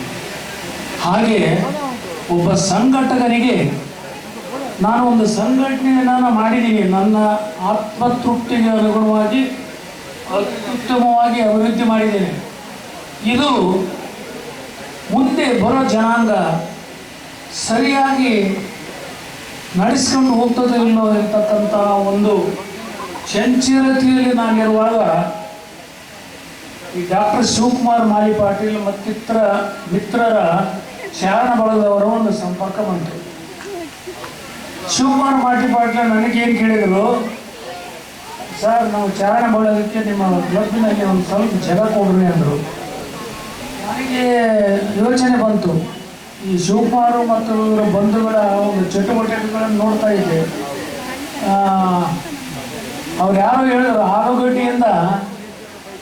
S6: ಹಾಗೆ ಒಬ್ಬ ಸಂಘಟಕನಿಗೆ ನಾನು ಒಂದು ಸಂಘಟನೆಯನ್ನು ಮಾಡಿದ್ದೀನಿ. ನನ್ನ ಆತ್ಮತೃಪ್ತಿಗೆ ಅನುಗುಣವಾಗಿ ಅತ್ಯುತ್ತಮವಾಗಿ ಅಭಿವೃದ್ಧಿ ಮಾಡಿದ್ದೇನೆ. ಇದು ಮುಂದೆ ಬರೋ ಜನಾಂಗ ಸರಿಯಾಗಿ ನಡೆಸ್ಕೊಂಡು ಹೋಗ್ತದೆ ಇಲ್ಲೋ ಇರ್ತಕ್ಕಂಥ ಒಂದು ಚಂಚಲತೆಯಲ್ಲಿ ನಾನಿರುವಾಗ ಈ ಡಾಕ್ಟರ್ ಶಿವಕುಮಾರ್ ಮಾಲಿ ಪಾಟೀಲ್ ಮತ್ತಿತರ ಮಿತ್ರರ ಚಾರಣ ಬಳಗದವರ ಒಂದು ಸಂಪರ್ಕ ಬಂತು. ಶಿವಕುಮಾರ್ ಮಾಲಿ ಪಾಟೀಲ್ ನನಗೇನು ಕೇಳಿದರು, ಸರ್ ನಾವು ಚಾರಣ ಬಳಗಕ್ಕೆ ನಿಮ್ಮ ಕ್ಲಬ್ನಲ್ಲಿ ಒಂದು ಸ್ವಲ್ಪ ಜಾಗ ಕೊಡ್ರಿ ಅಂದರು. ನನಗೆ ಯೋಚನೆ ಬಂತು, ಈ ಶಿವಕುಮಾರ್ ಮತ್ತು ಇವರ ಬಂಧುಗಳ ಒಂದು ಚಟುವಟಿಕೆಗಳನ್ನು ನೋಡ್ತಾ ಇದ್ದೆ. ಅವ್ರು ಯಾರು ಹೇಳಿದ್ರು ಆಲೂಗಡ್ಡೆಯಿಂದ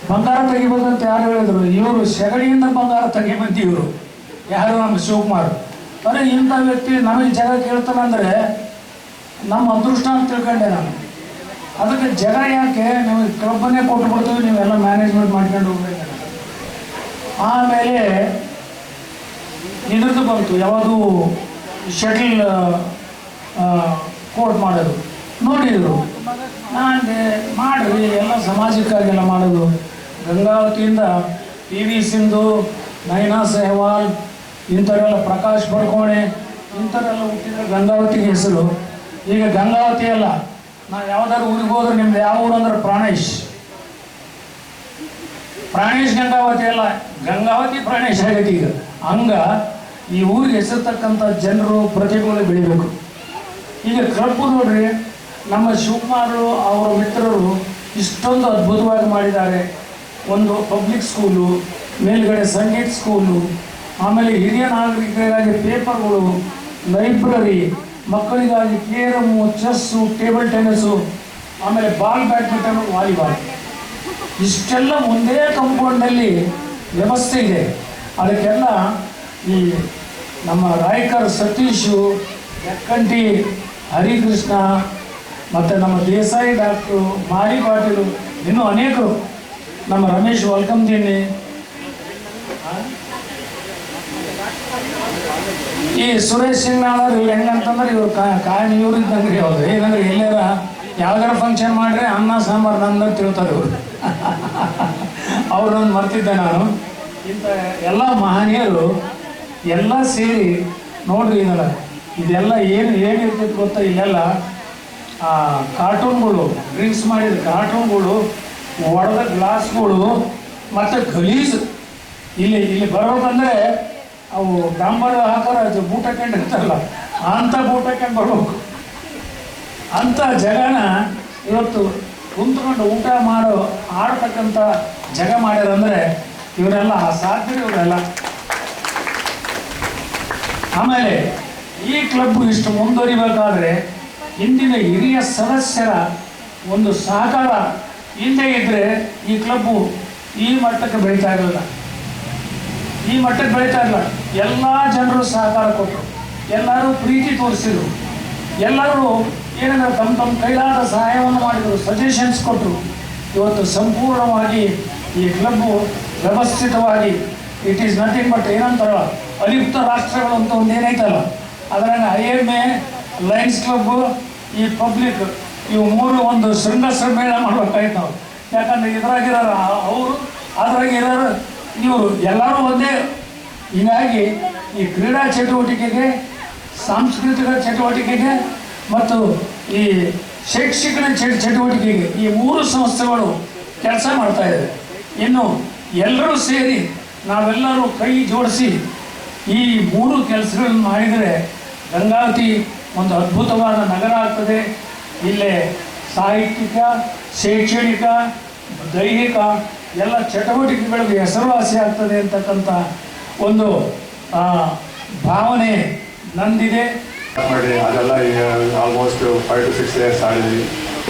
S6: ಬಂಗಾರ ತೆಗಿಬೇಕಂತ ಯಾರು ಹೇಳಿದ್ರು, ಇವರು ಸೆಗಡಿಯಿಂದ ಬಂಗಾರ ತೆಗಿಬಂತು ಇವರು ಯಾರು ನಮ್ಮ ಶಿವಕುಮಾರ್. ಅಂದರೆ ಇಂಥ ವ್ಯಕ್ತಿ ನಮಗೆ ಜಾಗ ಕೇಳ್ತಾನಂದರೆ ನಮ್ಮ ಅದೃಷ್ಟ ಅಂತ ತಿಳ್ಕೊಂಡೆ ನಾನು. ಅದಕ್ಕೆ ಜಾಗ ಯಾಕೆ, ನೀವು ಕ್ಲಬ್ಬನ್ನೇ ಕೊಟ್ಬಿಡ್ತೀವಿ, ನೀವೆಲ್ಲ ಮ್ಯಾನೇಜ್ಮೆಂಟ್ ಮಾಡ್ಕೊಂಡು ಹೋಗ್ಬೇಕು. ಆಮೇಲೆ ಇದ್ರದ್ದು ಬಂತು, ಯಾವುದು ಶಟಲ್ ಕೋರ್ಟ್ ಮಾಡೋದು ನೋಡಿದರು. ನಾನು ಮಾಡಿರಿ ಎಲ್ಲ ಸಮಾಜಕ್ಕಾಗೆಲ್ಲ ಮಾಡೋದು. ಗಂಗಾವತಿಯಿಂದ PV ಸಿಂಧು, ನೈನಾ ಸೆಹ್ವಾಲ್, ಇಂಥವರೆಲ್ಲ ಪ್ರಕಾಶ್ ಬರ್ಕೋಣೆ ಇಂಥವರೆಲ್ಲ ಹುಟ್ಟಿದ್ರೆ ಗಂಗಾವತಿಗೆ ಹೆಸರು. ಈಗ ಗಂಗಾವತಿ ಅಲ್ಲ, ನಾವು ಯಾವ್ದಾದ್ರು ಊರಿಗೆ ಹೋದ್ರೆ ನಿಮ್ದು ಯಾವ ಊರು ಅಂದ್ರೆ ಪ್ರಾಣೇಶ್ ಗಂಗಾವತಿ ಅಲ್ಲ, ಗಂಗಾವತಿ ಪ್ರಾಣೇಶ್ ಆಗೈತಿ. ಈಗ ಹಂಗ ಈ ಊರಿಗೆ ಹೆಸರ್ತಕ್ಕಂಥ ಜನರು ಪ್ರತಿಭೆಗಳು ಬೆಳಿಬೇಕು. ಈಗ ಕ್ಲಬ್ ನೋಡ್ರಿ, ನಮ್ಮ ಶಿವಕುಮಾರ್ ಅವರ ಮಿತ್ರರು ಇಷ್ಟೊಂದು ಅದ್ಭುತವಾಗಿ ಮಾಡಿದ್ದಾರೆ. ಒಂದು ಪಬ್ಲಿಕ್ ಸ್ಕೂಲು, ಮೇಲ್ಗಡೆ ಸಂಗೀತ ಸ್ಕೂಲು, ಆಮೇಲೆ ಹಿರಿಯ ನಾಗರಿಕರಿಗಾಗಿ ಪೇಪರ್ಗಳು, ಲೈಬ್ರರಿ, ಮಕ್ಕಳಿಗಾಗಿ ಕೇರಮು, ಚೆಸ್ಸು, ಟೇಬಲ್ ಟೆನ್ನಿಸು, ಆಮೇಲೆ ಬಾಲ್, ಬ್ಯಾಡ್ಮಿಂಟನ್, ವಾಲಿಬಾಲ್, ಇಷ್ಟೆಲ್ಲ ಒಂದೇ ಕಾಂಪೌಂಡಲ್ಲಿ ವ್ಯವಸ್ಥೆ ಇದೆ. ಅದಕ್ಕೆಲ್ಲ ಈ ನಮ್ಮ ರಾಯಕರ್ ಸತೀಶು, ಯಕ್ಕಂಟಿ ಹರಿಕೃಷ್ಣ, ಮತ್ತು ನಮ್ಮ ದೇಸಾಯಿ ಡಾಕ್ಟ್ರು, ಮಾರಿ ಪಾಟೀಲು, ಇನ್ನೂ ಅನೇಕರು, ನಮ್ಮ ರಮೇಶ್ ವಲ್ಕಂದಿನಿ, ಈ ಸುರೇಶ್ ಸಿಂಗ್ನಾಳರು ಇವ್ರು ಹೆಂಗಂತಂದ್ರೆ ಇವ್ರು ಕಾಯಿ ಇವ್ರು ಇದ್ದಂಗೆ ರೀ. ಹೌದು, ಏನಂದ್ರೆ ಎಲ್ಲಾರ ಯಾವ್ದಾರ ಫಂಕ್ಷನ್ ಮಾಡ್ರೆ ಅನ್ನ ಸಾಂಬಾರು ನಂದ ತಿಳ್ತಾರೆ ಇವರು. ಅವ್ರನ್ನ ಮರ್ತಿದ್ದೆ ನಾನು. ಇಂಥ ಎಲ್ಲ ಮಹನೀಯರು ಎಲ್ಲ ಸೇರಿ ನೋಡ್ರಿ, ಇದೆಲ್ಲ ಏನಿರ್ತೈತೆ ಗೊತ್ತಾ, ಇಲ್ಲೆಲ್ಲ ಕಾರ್ಟೂನ್ಗಳು, ಡ್ರಿಂಕ್ಸ್ ಮಾಡಿದ ಕಾರ್ಟೂನ್ಗಳು, ಒಡೆದ ಗ್ಲಾಸ್ಗಳು, ಮತ್ತು ಗಲೀಜು. ಇಲ್ಲಿ ಬರೋದಂದ್ರೆ ಅವು ಡಾಂಬರ್ ಹಾಕೋರ ಬೂಟ್ ಹಾಕೊಂಡಿರ್ತಾರಲ್ಲ, ಅಂಥ ಬೂಟ್ ಹಾಕೊಂಡು ಬರ್ಬೇಕು. ಅಂಥ ಜಗನ ಇವತ್ತು ಕುಂತ್ಕೊಂಡು ಊಟ ಮಾಡೋ ಆಡ್ತಕ್ಕಂಥ ಜಗ ಮಾಡ್ಯಾರಂದರೆ ಇವರೆಲ್ಲ ಸಾಧ್ಯ. ಇವರೆಲ್ಲ ಆಮೇಲೆ ಈ ಕ್ಲಬ್ ಇಷ್ಟು ಮುಂದುವರಿಬೇಕಾದ್ರೆ ಇಂದಿನ ಹಿರಿಯ ಸದಸ್ಯರ ಒಂದು ಸಹಕಾರ ಹಿಂದೆ ಇದ್ದರೆ ಈ ಕ್ಲಬ್ಬು ಈ ಮಟ್ಟಕ್ಕೆ ಬೆಳೀತಾ ಇರಲಿಲ್ಲ. ಎಲ್ಲ ಜನರು ಸಹಕಾರ ಕೊಟ್ಟರು, ಎಲ್ಲರೂ ಪ್ರೀತಿ ತೋರಿಸಿದರು, ಎಲ್ಲರೂ ಏನಂದ್ರೆ ತಮ್ಮ ಕೈಲಾದ ಸಹಾಯವನ್ನು ಮಾಡಿದರು, ಸಜೆಷನ್ಸ್ ಕೊಟ್ಟರು. ಇವತ್ತು ಸಂಪೂರ್ಣವಾಗಿ ಈ ಕ್ಲಬ್ಬು ವ್ಯವಸ್ಥಿತವಾಗಿ ಇಟ್ ಈಸ್ ನಥಿಂಗ್ ಬಟ್ ಏನಂತಾರಲ್ಲ, ಅಲಿಪ್ತ ರಾಷ್ಟ್ರಗಳು ಅಂತ ಒಂದು ಏನೈತಲ್ಲ, ಅದರಾಗ IMA, ಲಯನ್ಸ್ ಕ್ಲಬ್ಬು, ಈ ಪಬ್ಲಿಕ್, ಇವು ಮೂರು ಒಂದು ಶೃಂಗ ಸಮ್ಮೇಳ ಮಾಡ್ಬೇಕಾಯ್ತು ನಾವು. ಯಾಕಂದರೆ ಇದ್ರಾಗಿರೋರು ಅವರು, ಅದ್ರಾಗಿರೋರು ಇವರು, ಎಲ್ಲರೂ ಒಂದೇ. ಹೀಗಾಗಿ ಈ ಕ್ರೀಡಾ ಚಟುವಟಿಕೆಗೆ, ಸಾಂಸ್ಕೃತಿಕ ಚಟುವಟಿಕೆಗೆ ಮತ್ತು ಈ ಶೈಕ್ಷಣಿಕ ಚಟುವಟಿಕೆಗೆ ಈ ಮೂರು ಸಂಸ್ಥೆಗಳು ಕೆಲಸ ಮಾಡ್ತಾ ಇದ್ದಾರೆ. ಇನ್ನು ಎಲ್ಲರೂ ಸೇರಿ ನಾವೆಲ್ಲರೂ ಕೈ ಜೋಡಿಸಿ ಈ ಮೂರು ಕೆಲಸಗಳನ್ನು ಮಾಡಿದರೆ ಗಂಗಾವತಿ ಒಂದು ಅದ್ಭುತವಾದ ನಗರ ಆಗ್ತದೆ. ಇಲ್ಲೇ ಸಾಹಿತ್ಯಿಕ, ಶೈಕ್ಷಣಿಕ, ದೈಹಿಕ ಎಲ್ಲ ಚಟುವಟಿಕೆಗಳಿಗೆ ಹೆಸರುವಾಸಿ ಆಗ್ತದೆ ಅಂತಕ್ಕಂಥ ಒಂದು ಭಾವನೆ ನಂದಿದೆ.
S7: ಮಾಡಿ ಅದೆಲ್ಲ ಆಲ್ಮೋಸ್ಟ್ 5 to 6 years ಆಡಿದ್ವಿ.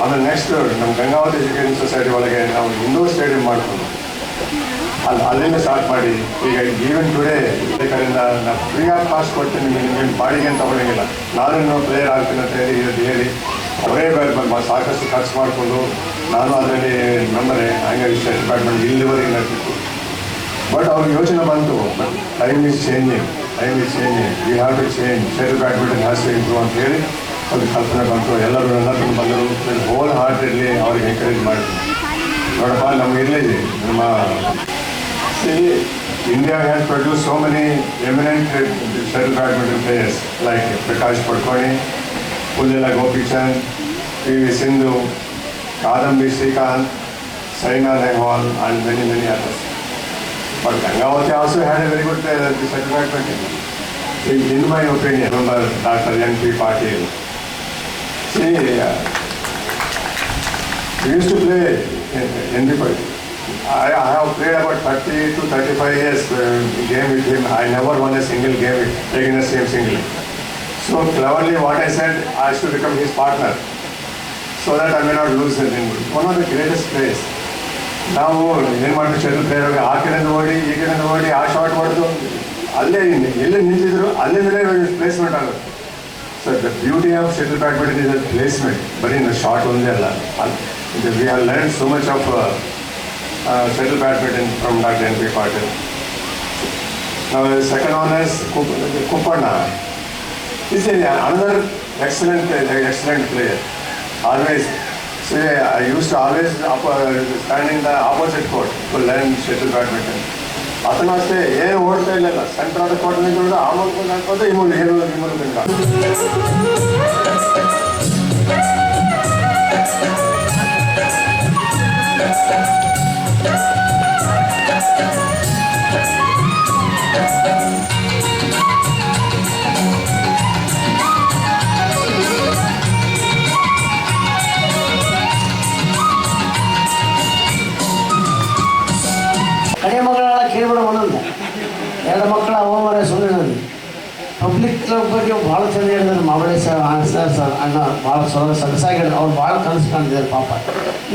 S7: ಆಮೇಲೆ ನೆಕ್ಸ್ಟ್ ನಮ್ಮ ಗಂಗಾವತಿ ಎಜುಕೇಷನ್ ಸೊಸೈಟಿ ಒಳಗೆ ನಾವು ಇಂಡೋರ್ ಸ್ಟೇಡಿಯಂ ಮಾಡಿಕೊಂಡು ಅಲ್ಲಿಂದ ಸ್ಟಾರ್ಟ್ ಮಾಡಿ ಈಗ ಈವನ್ ಟುಡೇ ಕಡೆಯಿಂದ ನಾವು ಫ್ರೀ ಆಫ್ ಕಾಸ್ಟ್ ಕೊಡ್ತೀನಿ, ನಿಮ್ಮ ಬಾಡಿಗೆ ಅಂತ ತಗೊಳ್ಳಂಗಿಲ್ಲ, ನಾನು ಪ್ಲೇಯರ್ ಆಗ್ತೀನಿ ಅಂತ ಹೇಳಿ ಅವರೇ ಸಾಕಷ್ಟು ಖರ್ಚು ಮಾಡಿಕೊಂಡು ನಾನು ಅದರಲ್ಲಿ ಮೆಂಬರೇ. ಹಾಗಾಗಿ ಸ್ಟೇಟ್ ಡಿಪಾರ್ಟ್ಮೆಂಟ್ ಇಲ್ಲಿವರೆಗೆ ನಡೆಸಿತ್ತು. ಬಟ್ ಅವ್ರಿಗೆ ಯೋಚನೆ ಬಂತು, time is changing, we have to change, state badminton has to improve ಅಂತ ಹೇಳಿ ಒಂದು ಕಲ್ಪನೆ ಬಂತು. ಎಲ್ಲರೂ ನನ್ನ ಬಂದರು, ಹೋಲ್ ಹಾರ್ಟೆಡ್ಲಿ ಅವ್ರಿಗೆ ಎನ್ಕರೇಜ್ ಮಾಡಿದ್ರು. ನೋಡಪ್ಪ, ನಮ್ಗೆ ಇರಲಿ ನಮ್ಮ India has produced so many eminent shuttle badminton players like Prakash Padkoni, Pullala Gopichand, PV Sindhu, Kadambi Srikanth, Saina Nehwal and many others. But Gangavati also had a very good shuttle badminton. In my opinion, remember Dr. N.P. Patil. See, we used to play in the I have played about 30 to 35 years game with him. I never won a single game against him singly. So cleverly what I said, I should become his partner so that I may not lose anything. One of the greatest players. ನಾವು ಏನು ಮಾಡ್ತೀವಿ, ಶಟಲ್ ಪ್ಲೇಯರ್ ಆ ಕಡೆಯಿಂದ ಓಡಿ ಈ ಕಡೆಯಿಂದ ಓಡಿ ಆ ಶಾಟ್ ಹೊಡೆದು ಅಲ್ಲೇ ಎಲ್ಲಿ ನಿಂತಿದ್ರು ಅಲ್ಲಿಂದಲೇ ಪ್ಲೇಸ್ಮೆಂಟ್ ಆಗುತ್ತೆ. So the beauty of shuttle badminton is the placement, ಬರೀ ಶಾಟ್ ಒಂದೇ ಅಲ್ಲ. We have learn so much of shuttle badminton from Dr. N.P. Patil. Now the second one is Kupanna. He is another excellent player. Always, say I used to always stand in the opposite court to learn shuttle badminton. ಅದನ್ನು ಅಷ್ಟೇ ಏನು ಓಡ್ತಾ ಇಲ್ಲ, ಸೆಂಟರ್ ಆದ ಕೋರ್ಟ್ ನಿಂತು ಆ ಮೂಲಕ ಹಾಕೋದು ಈ ಮೂಲಕ
S8: ಕ್ಲಬ್ ಬಗ್ಗೆ ಭಾಳ ಚೆನ್ನಾಗಿ ಹೇಳಿದ್ರು ಮಾವಳೆ ಸರ್ ಅಣ್ಣ ಭಾಳ ಸೊಗಸಾಗಿ ಹೇಳಿದ್ರು. ಅವ್ರು ಭಾಳ ಕನಸು ಕಾಣ್ತಿದ್ದಾರೆ ಪಾಪ.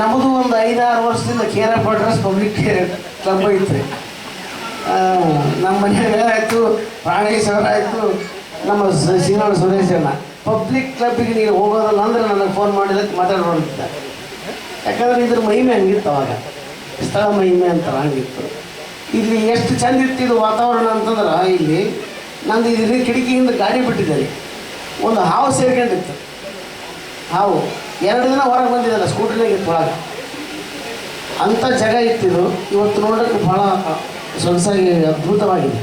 S8: ನಮ್ಮದು ಒಂದು 5-6 ವರ್ಷದಿಂದ care of address public club ಇತ್ತು ರೀ. ನಮ್ಮ ಮನೆಯಾಗ ಆಯಿತು, ಪ್ರಾಣೇಶ್ವರ ಆಯಿತು, ನಮ್ಮ ಶ್ರೀನಾಳ ಸುರೇಶ್ ಅಣ್ಣ ಪಬ್ಲಿಕ್ ಕ್ಲಬ್ಬಿಗೆ ನೀನು ಹೋಗೋದಲ್ಲ ಅಂದರೆ ನನಗೆ ಫೋನ್ ಮಾಡಿದಕ್ಕೆ ಮಾತಾಡೋದಿದ್ದ. ಯಾಕಂದ್ರೆ ಇದ್ರ ಮಹಿಮೆ ಹಂಗಿತ್ತು ಅವಾಗ, ಸ್ಥಳ ಮಹಿಮೆ ಅಂತಾರೆ ಹಂಗಿತ್ತು. ಇಲ್ಲಿ ಎಷ್ಟು ಚಂದ ಇರ್ತಿದ್ದು ವಾತಾವರಣ ಅಂತಂದ್ರೆ, ಇಲ್ಲಿ ನಂದು ಇಲ್ಲಿ ಕಿಟಕಿಯಿಂದ ಗಾಡಿ ಬಿಟ್ಟಿದ್ದಾರೆ, ಒಂದು ಹಾವು ಸೇರ್ಕೊಂಡಿತ್ತು. ಹಾವು 2 ದಿನ ಹೊರಗೆ ಬಂದಿದ್ದಲ್ಲ, ಸ್ಕೂಟ್ರಿನಾಗ ಇತ್ತು ಒಳಗೆ. ಅಂಥ ಜಾಗ ಇತ್ತಿದ್ದು. ಇವತ್ತು ನೋಡೋಕ್ಕೆ ಭಾಳ ಸೊಗಸಾಗಿ ಅದ್ಭುತವಾಗಿದೆ.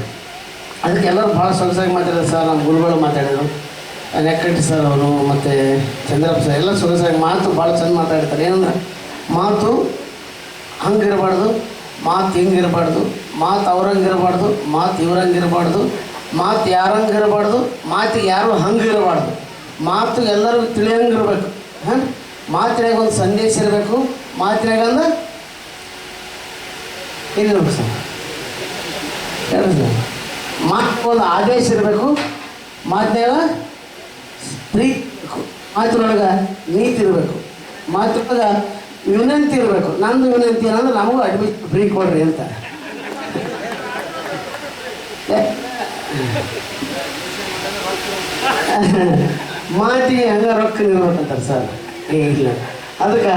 S8: ಅದಕ್ಕೆ ಎಲ್ಲರೂ ಭಾಳ ಸೊಗಸಾಗಿ ಮಾತಾಡಿದ್ರು ಸರ್. ನಮ್ಮ ಗುರುಗಳು ಮಾತಾಡಿದರು, ನೆಕ್ಕಟ್ಟಿ ಸರ್ ಅವರು ಮತ್ತು ಚಂದ್ರಪ್ಪ ಸರ್ ಎಲ್ಲ ಸೊಗಸಾಗಿ ಮಾತು ಭಾಳ ಚೆಂದ ಮಾತಾಡ್ತಾರೆ. ಏನಂದ್ರೆ ಮಾತು ಹಂಗಿರಬಾರ್ದು, ಮಾತು ಹಿಂಗಿರಬಾರ್ದು, ಮಾತು ಅವ್ರಂಗಿರಬಾರ್ದು, ಮಾತು ಇವ್ರಂಗಿರಬಾರ್ದು, ಮಾತು ಯಾರಂಗಿರಬಾರ್ದು, ಮಾತಿಗೆ ಯಾರು ಹಂಗಿರಬಾರ್ದು, ಮಾತು ಎಲ್ಲರಿಗೂ ತಿಳಿಯಂಗಿರ್ಬೇಕು. ಹಾಂ, ಮಾತಿನಾಗ ಒಂದು ಸಂದೇಶ ಇರಬೇಕು. ಮಾತಿನಾಗ ಅಂದ್ರೆ ಏನಿರ್ಬೇಕು ಸರ್ ಹೇಳಿ ಸರ್, ಮಾತು ಒಂದು ಆದೇಶ ಇರಬೇಕು. ಮಾತಿನಾಗ ಪ್ರೀತಿ, ಮಾತಿನೊಳಗೆ ನೀತಿ ಇರಬೇಕು, ಮಾತಿನೊಳಗೆ ವಿನಂತಿ ಇರಬೇಕು. ನಂದು ವಿನಂತಿ ಏನಂದ್ರೆ ನಮಗೂ ಅಡ್ಮಿಷನ್ ಫ್ರೀ ಕೊಡ್ರಿ ಅಂತ. ಮಾತಿಗೆ ಹಂಗೆ ರೊಕ್ಕ ಇರ್ಬೇಕಂತಾರೆ ಸರ್. ಇಲ್ಲ, ಅದಕ್ಕೆ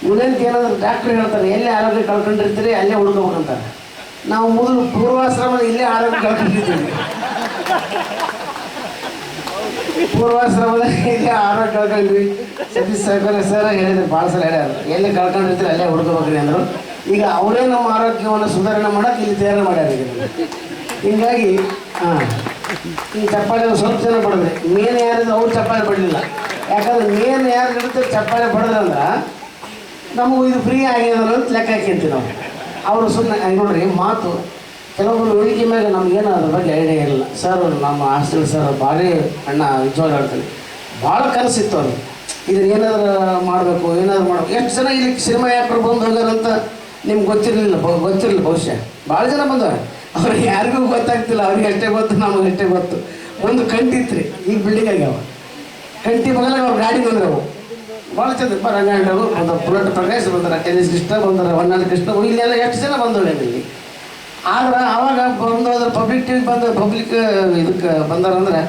S8: ವಿನಂತಿ ಏನಂದ್ರೆ ಡಾಕ್ಟ್ರ್ ಹೇಳ್ತಾರೆ, ಎಲ್ಲೇ ಆರೋಗ್ಯ ಕಳ್ಕೊಂಡಿರ್ತೀರಿ ಅಲ್ಲೇ ಹುಡ್ಕೋಬೇಕಂತಾರೆ. ನಾವು ಮೊದಲು ಪೂರ್ವಾಶ್ರಮದ ಇಲ್ಲೇ ಆರೋಗ್ಯ ಕಳ್ಕೊಂಡಿರ್ತೀವಿ. ಪೂರ್ವಾಶ್ರಮದ ಇಲ್ಲೇ ಆರೋಗ್ಯ ಕಳ್ಕೊಂಡ್ವಿ. ಸತೀಶ್ ಸರ್ ಹೇಳಿದ್ರು, ಭಾಳ ಸಲ ಹೇಳ್ಯಾರ, ಎಲ್ಲಿ ಕಳ್ಕೊಂಡಿರ್ತೀರಿ ಅಲ್ಲೇ ಹುಡ್ಕೋಬೇಕ್ರಿ ಅಂದರು. ಈಗ ಅವರೇ ನಮ್ಮ ಆರೋಗ್ಯವನ್ನು ಸುಧಾರಣೆ ಮಾಡೋಕೆ ಇಲ್ಲಿ ತಯಾರು ಮಾಡ್ಯಾರ. ಹೀಗಾಗಿ ಈ ಚಪ್ಪಾಳೆ ಸ್ವಲ್ಪ ಜನ ಬಡಿದ್ರೆ, ಮೇನ್ ಯಾರಿದ್ರು ಅವ್ರು ಚಪ್ಪಾಳೆ ಬಡಲಿಲ್ಲ. ಯಾಕಂದ್ರೆ ಮೇನ್ ಯಾರು ಇರುತ್ತೆ ಚಪ್ಪಾಳೆ ಬಡಿದ್ರಂದ್ರೆ ನಮಗೂ ಇದು ಫ್ರೀ ಆಗಿದೆ ಅಂತ ಲೆಕ್ಕ ಹಾಕಿರ್ತೀವಿ ನಾವು. ಅವರು ಸುಮ್ಮನೆ ನೋಡ್ರಿ ಮಾತು ಕೆಲವೊಬ್ಬರು ಉಳಿಕೆ ಮೇಲೆ ನಮಗೇನು ಅದ್ರ ಬಗ್ಗೆ ಐಡಿಯಾ ಇರಲಿಲ್ಲ. ಸರ್ ನಮ್ಮ ಹಾಸ್ಟೆಲ್ ಸರ್ ಭಾರಿ ಅಣ್ಣ ನಿಜವಾಗಿ ಹೇಳ್ತಾರೆ, ಭಾಳ ಕನಸಿತ್ತು ಅವ್ರು. ಇದನ್ನ ಏನಾದ್ರು ಮಾಡಬೇಕು, ಏನಾದ್ರು ಮಾಡಬೇಕು. ಎಷ್ಟು ಜನ ಇಲ್ಲಿ ಸಿನಿಮಾ ಯಾಕ್ರು ಬಂದು ಹೋಗ್ಯಾರಂತ ನಿಮ್ಗೆ ಗೊತ್ತಿರಲಿಲ್ಲ ಬಹುಶಃ. ಭಾಳ ಜನ ಬಂದವ್ರೆ, ಅವ್ರಿಗೆ ಯಾರಿಗೂ ಗೊತ್ತಾಗ್ತಿಲ್ಲ. ಅವ್ರಿಗೆ ಅಷ್ಟೇ ಗೊತ್ತು, ನಮಗೆ ಅಷ್ಟೇ ಗೊತ್ತು. ಒಂದು ಕಂಟಿ ಇತ್ತು ರೀ, ಈಗ ಬಿಲ್ಡಿಂಗ್ ಆಗ್ಯಾವ. ಕಂಟಿ ಬಗಲಾಗ ಅವ್ರು ಗಾಡಿ ಬಂದ್ರವು ಭಾಳ ಚಂದ. ರಂಗಾಯಣರು ಬಂದ, ಬುಲೆಟ್ ಪ್ರಕಾಶ್ ಬಂದಾರ, ಟೆನಿಸ್ ಕೃಷ್ಣ ಬಂದಾರ, ಹೊನ್ನಾಳಿ ಕೃಷ್ಣ, ಇಲ್ಲೆಲ್ಲ ಎಷ್ಟು ಜನ ಬಂದವ್ರೆ ಇಲ್ಲಿ. ಆದ್ರೆ ಆವಾಗ ಬಂದೋದ್ರೆ ಪಬ್ಲಿಕ್ ಟಿವಿಗೆ ಬಂದು ಪಬ್ಲಿಕ್ ಇದಕ್ಕೆ ಬಂದಾರಂದ್ರೆ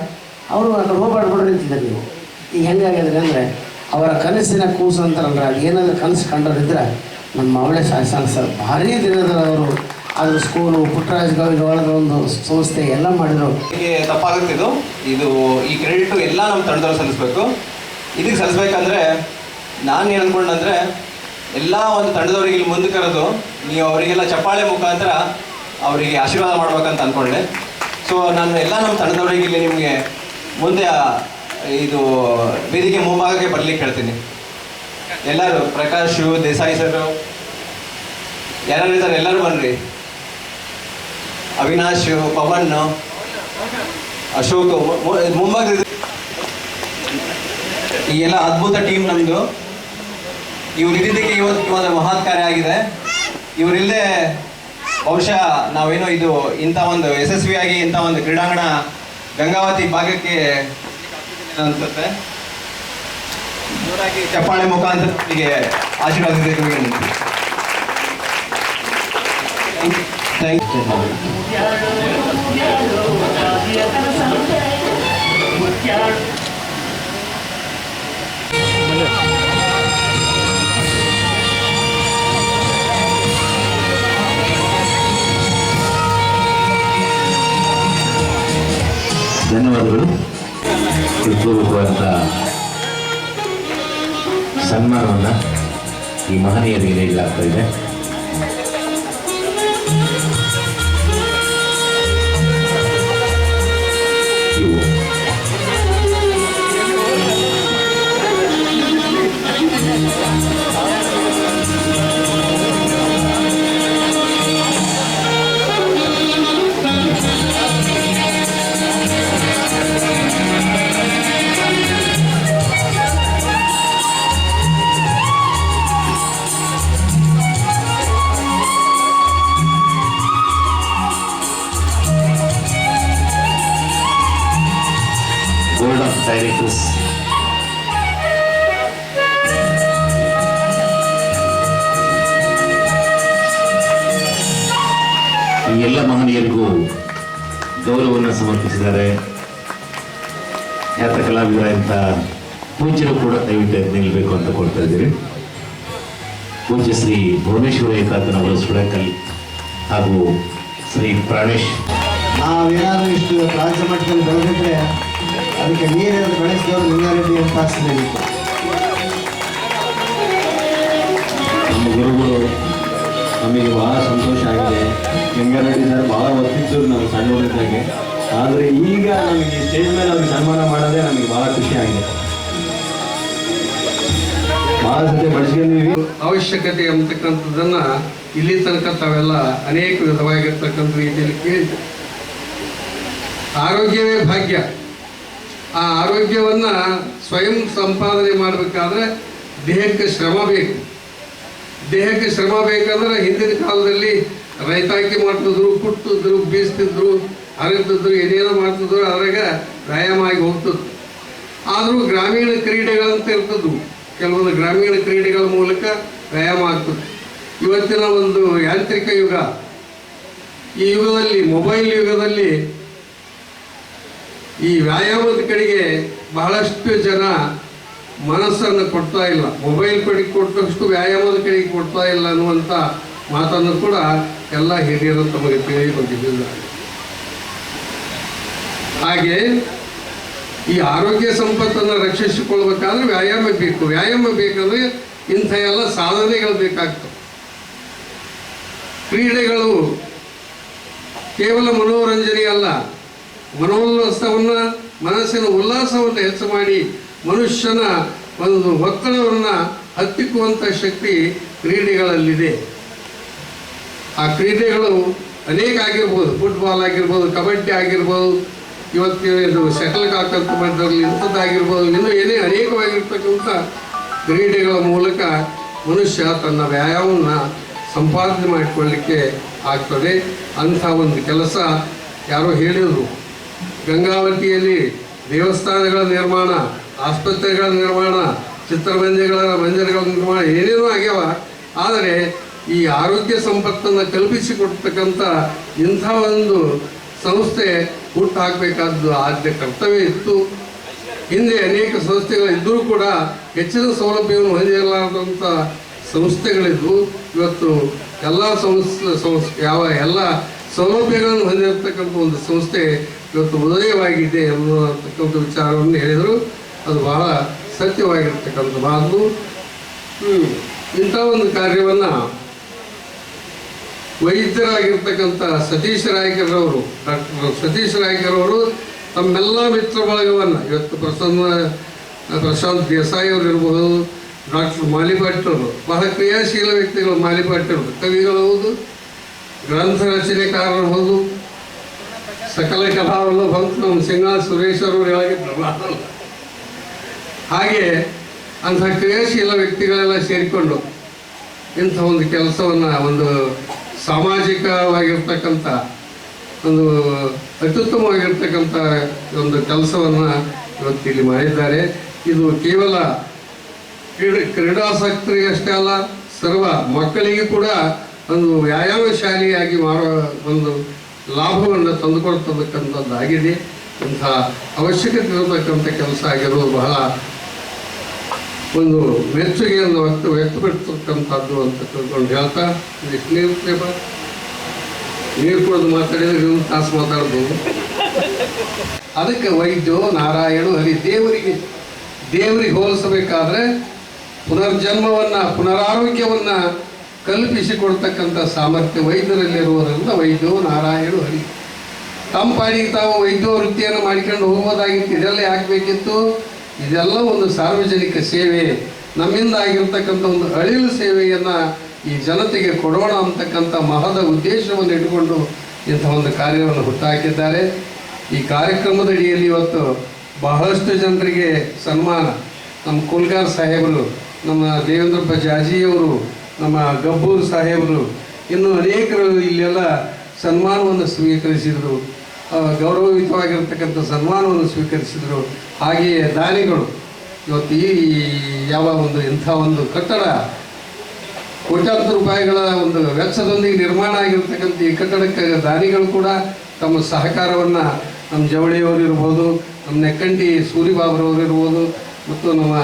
S8: ಅವರು ಆ ಕಡೆ ಹೋಗ್ಬಾಡ್ಬಿಡ್ರಿ ಅಂತಿದ್ದಾರೆ. ನೀವು ಈಗ ಹೆಂಗಾಗಿದ್ರಿ ಅಂದರೆ ಅವರ ಕನಸಿನ ಕೂಸು ಅಂತಾರಲ್ಲ, ಅದು ಏನಾದರೂ ಕನಸು ಕಂಡವ್ರಿದ್ರೆ ನಮ್ಮ ಮಾವಳೆ ಶಾಸನ ಸರ್ ಭಾರಿ ದಿನದ ಅವರು. ಅದು ಸ್ಕೂಲು, ಪುಟ್ಟರಾಜ್ ಗೌರಿಗಳದ ಒಂದು ಸಂಸ್ಥೆ ಎಲ್ಲ ಮಾಡಿದ್ರು.
S9: ಹೀಗೆ ತಪ್ಪಾಗುತ್ತಿದ್ದು ಇದು, ಈ ಕ್ರೆಡಿಟು ಎಲ್ಲ ನಮ್ಮ ತಂಡದವ್ರು ಸಲ್ಲಿಸಬೇಕು. ಇದಕ್ಕೆ ಸಲ್ಲಿಸ್ಬೇಕಂದ್ರೆ ನಾನು ಏನು ಅಂದ್ಕೊಂಡಂದರೆ, ಎಲ್ಲ ಒಂದು ತಂಡದವ್ರಿಗೆ ಇಲ್ಲಿ ಮುಂದೆ ಕರೆದು ನೀವು ಅವರಿಗೆಲ್ಲ ಚಪ್ಪಾಳೆ ಮುಖಾಂತರ ಅವರಿಗೆ ಆಶೀರ್ವಾದ ಮಾಡ್ಬೇಕಂತ ಅಂದ್ಕೊಂಡೆ. ಸೊ ನಾನು ಎಲ್ಲ ನಮ್ಮ ತಂಡದವರಿಗೆ ಇಲ್ಲಿ ನಿಮಗೆ ಮುಂದೆ ಇದು ವೇದಿಕೆ ಮುಂಭಾಗಕ್ಕೆ ಬರಲಿಕ್ಕೆ ಹೇಳ್ತೀನಿ. ಎಲ್ಲರೂ ಪ್ರಕಾಶ್, ದೇಸಾಯಿ ಸರ್, ಯಾರ್ಯಾರಿದ್ದಾರೆ ಎಲ್ಲರೂ ಬನ್ನಿರಿ. ಅವಿನಾಶ್, ಪವನ್, ಅಶೋಕ್ ಮುಂಭಾಗದ ಈ ಎಲ್ಲ ಅದ್ಭುತ ಟೀಮ್ ನಮ್ಮದು. ಇವ್ರು ಇದ್ದಿದ್ದಕ್ಕೆ ಇವತ್ತು ಒಂದು ಮಹತ್ ಕಾರ್ಯ ಆಗಿದೆ. ಇವರಿಲ್ಲದೆ ಬಹುಶಃ ನಾವೇನೋ ಇದು ಇಂಥ ಒಂದು ಯಶಸ್ವಿಯಾಗಿ ಇಂಥ ಒಂದು ಕ್ರೀಡಾಂಗಣ ಗಂಗಾವತಿ ಭಾಗಕ್ಕೆ ಅನ್ಸುತ್ತೆ. ಜೋರಾಗಿ ಚಪ್ಪಾಳೆ ಮುಖಾಂತರ ಹೀಗೆ ಆಶೀರ್ವಾದ ಥ್ಯಾಂಕ್ ಯು.
S1: ಧನ್ಯವಾದಗಳು. ಹೃತ್ಪೂರ್ವಕವಾದಂಥ ಸನ್ಮಾನವನ್ನು ಈ ಮಹನೀಯರಿಗೆ ನೀಡಲಾಗ್ತಾ ಇದೆ. ಇವು ಡೈರೆಕ್ಟರ್ಸ್, ಈ ಎಲ್ಲ ಮಹನೀಯರಿಗೂ ಗೌರವವನ್ನು ಸಮರ್ಪಿಸಿದ್ದಾರೆ. ಖ್ಯಾತ ಕಲಾವಿದರಾದಂಥ ಪೂಜ್ಯರು ಕೂಡ ದಯವಿಟ್ಟು ನಿಲ್ಲಬೇಕು ಅಂತ ಕೊಡ್ತಾ ಇದ್ದೀರಿ. ಪೂಜ್ಯ ಶ್ರೀ ಭುವನೇಶ್ವರ ಏಕಾಂತನವರು ಸುಳಕಲ್ ಹಾಗೂ ಶ್ರೀ ಪ್ರಾಣೇಶ್.
S8: ನಾವೇನಾದರೂ ಇಷ್ಟು ರಾಜ್ಯ ಮಟ್ಟದಲ್ಲಿ ಬೆಳೆದಿದ್ರೆ ಅದಕ್ಕೆ ನೀರೇನು ಬೆಳೆಸಿದವರು ಲಿಂಗಾರೆಡ್ಡಿ ಅಂತ ಹಾಕ್ಸಿದ್ದೀವಿ.
S10: ನಮ್ಮ ಗುರುಗಳು ನಮಗೆ ಬಹಳ ಸಂತೋಷ ಆಗಿದೆ. ಲಿಂಗಾರೆಡ್ಡಿ ಸರ್ ಭಾಳ ಒತ್ತಿದ್ದರು ನಾವು ಸಣ್ಣವರಿದ್ದಾಗೆ. ಆದರೆ ಈಗ ನಮಗೆ ಸ್ಟೇಜ್ ಮೇಲೆ ಅವ್ರಿಗೆ ಸನ್ಮಾನ ಮಾಡೋದೇ ನಮಗೆ ಭಾಳ ಖುಷಿ ಆಗಿದೆ. ಭಾಳ ಸತಿ ಬಳಸ್ಕೊಂಡಿದ್ದೀವಿ.
S11: ಅವಶ್ಯಕತೆ ಅಂತಕ್ಕಂಥದ್ದನ್ನು ಇಲ್ಲಿ ತನಕ ತಾವೆಲ್ಲ ಅನೇಕ ವಿಧವಾಗಿರ್ತಕ್ಕಂಥ ರೀತಿಯಲ್ಲಿ ಕೇಳಿದೆ. ಆರೋಗ್ಯವೇ ಭಾಗ್ಯ. ಆ ಆರೋಗ್ಯವನ್ನು ಸ್ವಯಂ ಸಂಪಾದನೆ ಮಾಡಬೇಕಾದ್ರೆ ದೇಹಕ್ಕೆ ಶ್ರಮ ಬೇಕು. ದೇಹಕ್ಕೆ ಶ್ರಮ ಬೇಕಂದ್ರೆ ಹಿಂದಿನ ಕಾಲದಲ್ಲಿ ರೈತಾಕಿ ಮಾಡ್ತಿದ್ರು, ಕುಟ್ಟಿದ್ರು, ಬೀಸ್ತಿದ್ರು, ಹರಿತಿದ್ರು, ಏನೇನೋ ಮಾಡ್ತಿದ್ರು, ಅದ್ರಾಗ ವ್ಯಾಯಾಮ ಆಗಿ ಹೋಗ್ತಿದ್ರು. ಆದರೂ ಗ್ರಾಮೀಣ ಕ್ರೀಡೆಗಳಂತ ಇರ್ತಿದ್ವು. ಕೆಲವೊಂದು ಗ್ರಾಮೀಣ ಕ್ರೀಡೆಗಳ ಮೂಲಕ ವ್ಯಾಯಾಮ ಆಗ್ತದೆ. ಇವತ್ತಿನ ಒಂದು ಯಾಂತ್ರಿಕ ಯುಗ, ಈ ಯುಗದಲ್ಲಿ, ಮೊಬೈಲ್ ಯುಗದಲ್ಲಿ ಈ ವ್ಯಾಯಾಮದ ಕಡೆಗೆ ಬಹಳಷ್ಟು ಜನ ಮನಸ್ಸನ್ನು ಕೊಡ್ತಾ ಇಲ್ಲ. ಮೊಬೈಲ್ ಕಡೆಗೆ ಕೊಟ್ಟಷ್ಟು ವ್ಯಾಯಾಮದ ಕಡೆಗೆ ಕೊಡ್ತಾ ಇಲ್ಲ ಅನ್ನುವಂಥ ಮಾತನ್ನು ಕೂಡ ಎಲ್ಲ ಹಿರಿಯರು ತಮಗೆ ತಿಳಿ ಬಂದಿದ್ದಾರೆ. ಹಾಗೆ ಈ ಆರೋಗ್ಯ ಸಂಪತ್ತನ್ನು ರಕ್ಷಿಸಿಕೊಳ್ಬೇಕಾದ್ರೆ ವ್ಯಾಯಾಮ ಬೇಕು. ವ್ಯಾಯಾಮ ಬೇಕಂದ್ರೆ ಇಂಥ ಎಲ್ಲ ಸಾಧನೆಗಳು ಬೇಕಾಗ್ತವೆ. ಕ್ರೀಡೆಗಳು ಕೇವಲ ಮನೋರಂಜನೆ ಅಲ್ಲ, ಮನೋಲ್ಲಾಸವನ್ನು, ಮನಸ್ಸಿನ ಉಲ್ಲಾಸವನ್ನು ಹೆಚ್ಚು ಮಾಡಿ ಮನುಷ್ಯನ ಒಂದು ಒತ್ತಡವನ್ನು ಹತ್ತಿಕ್ಕುವಂಥ ಶಕ್ತಿ ಕ್ರೀಡೆಗಳಲ್ಲಿದೆ. ಆ ಕ್ರೀಡೆಗಳು ಅನೇಕ ಆಗಿರ್ಬೋದು. ಫುಟ್ಬಾಲ್ ಆಗಿರ್ಬೋದು, ಕಬಡ್ಡಿ ಆಗಿರ್ಬೋದು, ಇವತ್ತು ಶಟಲ್ ಕಾಕ್ ಅಂತ ಮಾಡಿದ್ರಲ್ಲಿ ಇಂಥದ್ದಾಗಿರ್ಬೋದು, ಇನ್ನೂ ಏನೇ ಅನೇಕವಾಗಿರ್ತಕ್ಕಂಥ ಕ್ರೀಡೆಗಳ ಮೂಲಕ ಮನುಷ್ಯ ತನ್ನ ವ್ಯಾಯಾಮವನ್ನು ಸಂಪಾದನೆ ಮಾಡಿಕೊಳ್ಳಲಿಕ್ಕೆ ಆಗ್ತದೆ. ಅಂಥ ಒಂದು ಕೆಲಸ ಯಾರೋ ಹೇಳಿದರು. ಗಂಗಾವತಿಯಲ್ಲಿ ದೇವಸ್ಥಾನಗಳ ನಿರ್ಮಾಣ, ಆಸ್ಪತ್ರೆಗಳ ನಿರ್ಮಾಣ, ಮಂದಿರಗಳ ನಿರ್ಮಾಣ ಏನೇನೋ ಆಗ್ಯಾವ. ಆದರೆ ಈ ಆರೋಗ್ಯ ಸಂಪತ್ತನ್ನು ಕಲ್ಪಿಸಿಕೊಡ್ತಕ್ಕಂಥ ಇಂಥ ಒಂದು ಸಂಸ್ಥೆ ಹುಟ್ಟು ಹಾಕಬೇಕಾದ್ದು ಆದ್ಯ ಕರ್ತವ್ಯ ಇತ್ತು. ಹಿಂದೆ ಅನೇಕ ಸಂಸ್ಥೆಗಳಿದ್ದರೂ ಕೂಡ ಹೆಚ್ಚಿನ ಸೌಲಭ್ಯವನ್ನು ಹೊಂದಿರಲಾರದಂಥ ಸಂಸ್ಥೆಗಳಿದ್ವು. ಇವತ್ತು ಎಲ್ಲ ಎಲ್ಲ ಸೌಲಭ್ಯಗಳನ್ನು ಹೊಂದಿರತಕ್ಕಂಥ ಒಂದು ಸಂಸ್ಥೆ ಇವತ್ತು ಉದಯವಾಗಿದೆ ಅನ್ನತಕ್ಕಂಥ ವಿಚಾರವನ್ನು ಹೇಳಿದರು. ಅದು ಬಹಳ ಸತ್ಯವಾಗಿರ್ತಕ್ಕಂಥ ಮಾತು. ಇಂಥ ಒಂದು ಕಾರ್ಯವನ್ನು ವೈದ್ಯರಾಗಿರ್ತಕ್ಕಂಥ ಸತೀಶ್ ರಾಯ್ಕರ್ರವರು, ಡಾಕ್ಟರ್ ಸತೀಶ್ ರಾಯ್ಕರ್ರವರು ತಮ್ಮೆಲ್ಲ ಮಿತ್ರ ಬಳಗವನ್ನು, ಇವತ್ತು ಪ್ರಶಾಂತ್ ದೇಸಾಯಿ ಅವರು ಇರ್ಬೋದು, ಡಾಕ್ಟರ್ ಮಾಲಿಪಾಟ್ಯವರು, ಬಹಳ ಕ್ರಿಯಾಶೀಲ ವ್ಯಕ್ತಿಗಳು. ಮಾಲಿಪಾಟ್ಯವರು ಕವಿಗಳು ಹೌದು, ಗ್ರಂಥ ರಚನೆಕಾರರು ಹೌದು, ಸಕಲ ಕಲಾವನ್ನು ಬಂತು ನಮ್ಮ ಸಿಂಗಾಳ ಸುರೇಶ್ ಅವರು ಹೇಳಿದ್ರು. ಹಾಗೆ ಅಂಥ ಕ್ರಿಯಾಶೀಲ ವ್ಯಕ್ತಿಗಳೆಲ್ಲ ಸೇರಿಕೊಂಡು ಇಂಥ ಒಂದು ಕೆಲಸವನ್ನು, ಒಂದು ಸಾಮಾಜಿಕವಾಗಿರ್ತಕ್ಕಂಥ ಒಂದು ಅತ್ಯುತ್ತಮವಾಗಿರ್ತಕ್ಕಂಥ ಒಂದು ಕೆಲಸವನ್ನು ಇವತ್ತಿಲ್ಲಿ ಮಾಡಿದ್ದಾರೆ. ಇದು ಕೇವಲ ಕ್ರೀಡಾಸಕ್ತರಿಗಷ್ಟೇ ಅಲ್ಲ, ಸರ್ವ ಮಕ್ಕಳಿಗೆ ಕೂಡ ಒಂದು ವ್ಯಾಯಾಮ ಶಾಲೆಯಾಗಿ ಮಾಡೋ ಒಂದು ಲಾಭವನ್ನು ತಂದುಕೊಡ್ತಕ್ಕಂಥದ್ದಾಗಿದೆ. ಇಂಥ ಅವಶ್ಯಕತೆ ಇರತಕ್ಕಂಥ ಕೆಲಸ ಆಗಿರೋದು ಬಹಳ ಒಂದು ಮೆಚ್ಚುಗೆಯನ್ನು ವ್ಯಕ್ತಪಡಿಸ್ತಕ್ಕಂಥದ್ದು ಅಂತ ತಿಳ್ಕೊಂಡು ಹೇಳ್ತಾ, ನೀರು ಕುಡಿದು ಮಾತಾಡಿದ್ರೆ ಇನ್ನೊಂದು ತಾಸು ಮಾತಾಡ್ಬೋದು. ಅದಕ್ಕೆ ವೈದ್ಯೋ ನಾರಾಯಣ ಹರಿ. ದೇವರಿಗೆ ಹೋಲಿಸಬೇಕಾದ್ರೆ ಪುನರ್ಜನ್ಮವನ್ನು, ಪುನರಾರೋಗ್ಯವನ್ನು ಕಲ್ಪಿಸಿಕೊಡ್ತಕ್ಕಂಥ ಸಾಮರ್ಥ್ಯ ವೈದ್ಯರಲ್ಲಿರುವುದರಿಂದ ವೈದ್ಯೋ ನಾರಾಯಣ ಹರಿ. ತಮ್ಮ ಪಾಡಿಗೆ ತಾವು ವೈದ್ಯ ವೃತ್ತಿಯನ್ನು ಮಾಡಿಕೊಂಡು ಹೋಗೋದಾಗಿತ್ತು. ಇದೆಲ್ಲ ಯಾಕೆ ಬೇಕಿತ್ತು? ಇದೆಲ್ಲ ಒಂದು ಸಾರ್ವಜನಿಕ ಸೇವೆ, ನಮ್ಮಿಂದ ಆಗಿರ್ತಕ್ಕಂಥ ಒಂದು ಅಳಿಲು ಸೇವೆಯನ್ನು ಈ ಜನತೆಗೆ ಕೊಡೋಣ ಅಂತಕ್ಕಂಥ ಮಹದ ಉದ್ದೇಶವನ್ನು ಇಟ್ಟುಕೊಂಡು ಇಂಥ ಒಂದು ಕಾರ್ಯವನ್ನು ಹುಟ್ಟುಹಾಕಿದ್ದಾರೆ. ಈ ಕಾರ್ಯಕ್ರಮದ ಅಡಿಯಲ್ಲಿ ಇವತ್ತು ಬಹಳಷ್ಟು ಜನರಿಗೆ ಸನ್ಮಾನ. ನಮ್ಮ ಕೋಲ್ಗಾರ್ ಸಾಹೇಬರು, ನಮ್ಮ ದೇವೇಂದ್ರಪ್ಪ ಜಾಜಿಯವರು, ನಮ್ಮ ಗಬ್ಬೂರ್ ಸಾಹೇಬರು, ಇನ್ನು ಅನೇಕರು ಇಲ್ಲೆಲ್ಲ ಸನ್ಮಾನವನ್ನು ಸ್ವೀಕರಿಸಿದರು. ಗೌರವಯುತವಾಗಿರ್ತಕ್ಕಂಥ ಸನ್ಮಾನವನ್ನು ಸ್ವೀಕರಿಸಿದರು. ಹಾಗೆಯೇ ದಾನಿಗಳು ಇವತ್ತು ಈ ಯಾವ ಒಂದು ಇಂಥ ಒಂದು ಕಟ್ಟಡ ಕೋಟ್ಯಾಂತರ ರೂಪಾಯಿಗಳ ಒಂದು ವೆಚ್ಚದೊಂದಿಗೆ ನಿರ್ಮಾಣ ಆಗಿರ್ತಕ್ಕಂಥ ಈ ಕಟ್ಟಡಕ್ಕೆ ದಾನಿಗಳು ಕೂಡ ತಮ್ಮ ಸಹಕಾರವನ್ನು ನಮ್ಮ ಜವಳಿಯವರು ಇರ್ಬೋದು, ನಮ್ಮ ನೆಕ್ಕಂಡಿ ಸೂರಿಬಾಬರವರು ಇರ್ಬೋದು, ಮತ್ತು ನಮ್ಮ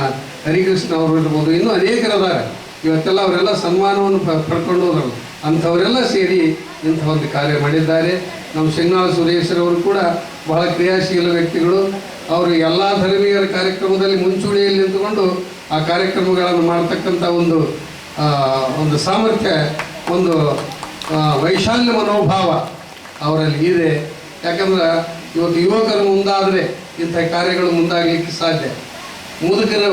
S11: ಹರಿಕೃಷ್ಣ ಅವರು ಇರ್ಬೋದು, ಇನ್ನೂ ಅನೇಕರದಾರೆ. ಇವತ್ತೆಲ್ಲ ಅವರೆಲ್ಲ ಸನ್ಮಾನವನ್ನು ಪಡ್ಕೊಂಡು ಹೋದರು. ಅಂಥವರೆಲ್ಲ ಸೇರಿ ಇಂಥ ಒಂದು ಕಾರ್ಯ ಮಾಡಿದ್ದಾರೆ. ನಮ್ಮ ಶಿಂಗ್ನಾಳ ಸುರೇಶ್ವರವರು ಕೂಡ ಬಹಳ ಕ್ರಿಯಾಶೀಲ ವ್ಯಕ್ತಿಗಳು. ಅವರು ಎಲ್ಲ ಧರ್ಮೀಯರ ಕಾರ್ಯಕ್ರಮದಲ್ಲಿ ಮುಂಚೂಣಿಯಲ್ಲಿ ನಿಂತುಕೊಂಡು ಆ ಕಾರ್ಯಕ್ರಮಗಳನ್ನು ಮಾಡ್ತಕ್ಕಂಥ ಒಂದು ಸಾಮರ್ಥ್ಯ, ಒಂದು ವೈಶಾಲ್ಯ ಮನೋಭಾವ ಅವರಲ್ಲಿ ಇದೆ. ಯಾಕಂದ್ರೆ ಇವತ್ತು ಯುವಕರು ಮುಂದಾದರೆ ಇಂಥ ಕಾರ್ಯಗಳು ಮುಂದಾಗಲಿಕ್ಕೆ ಸಾಧ್ಯ. ಮುದುಕರು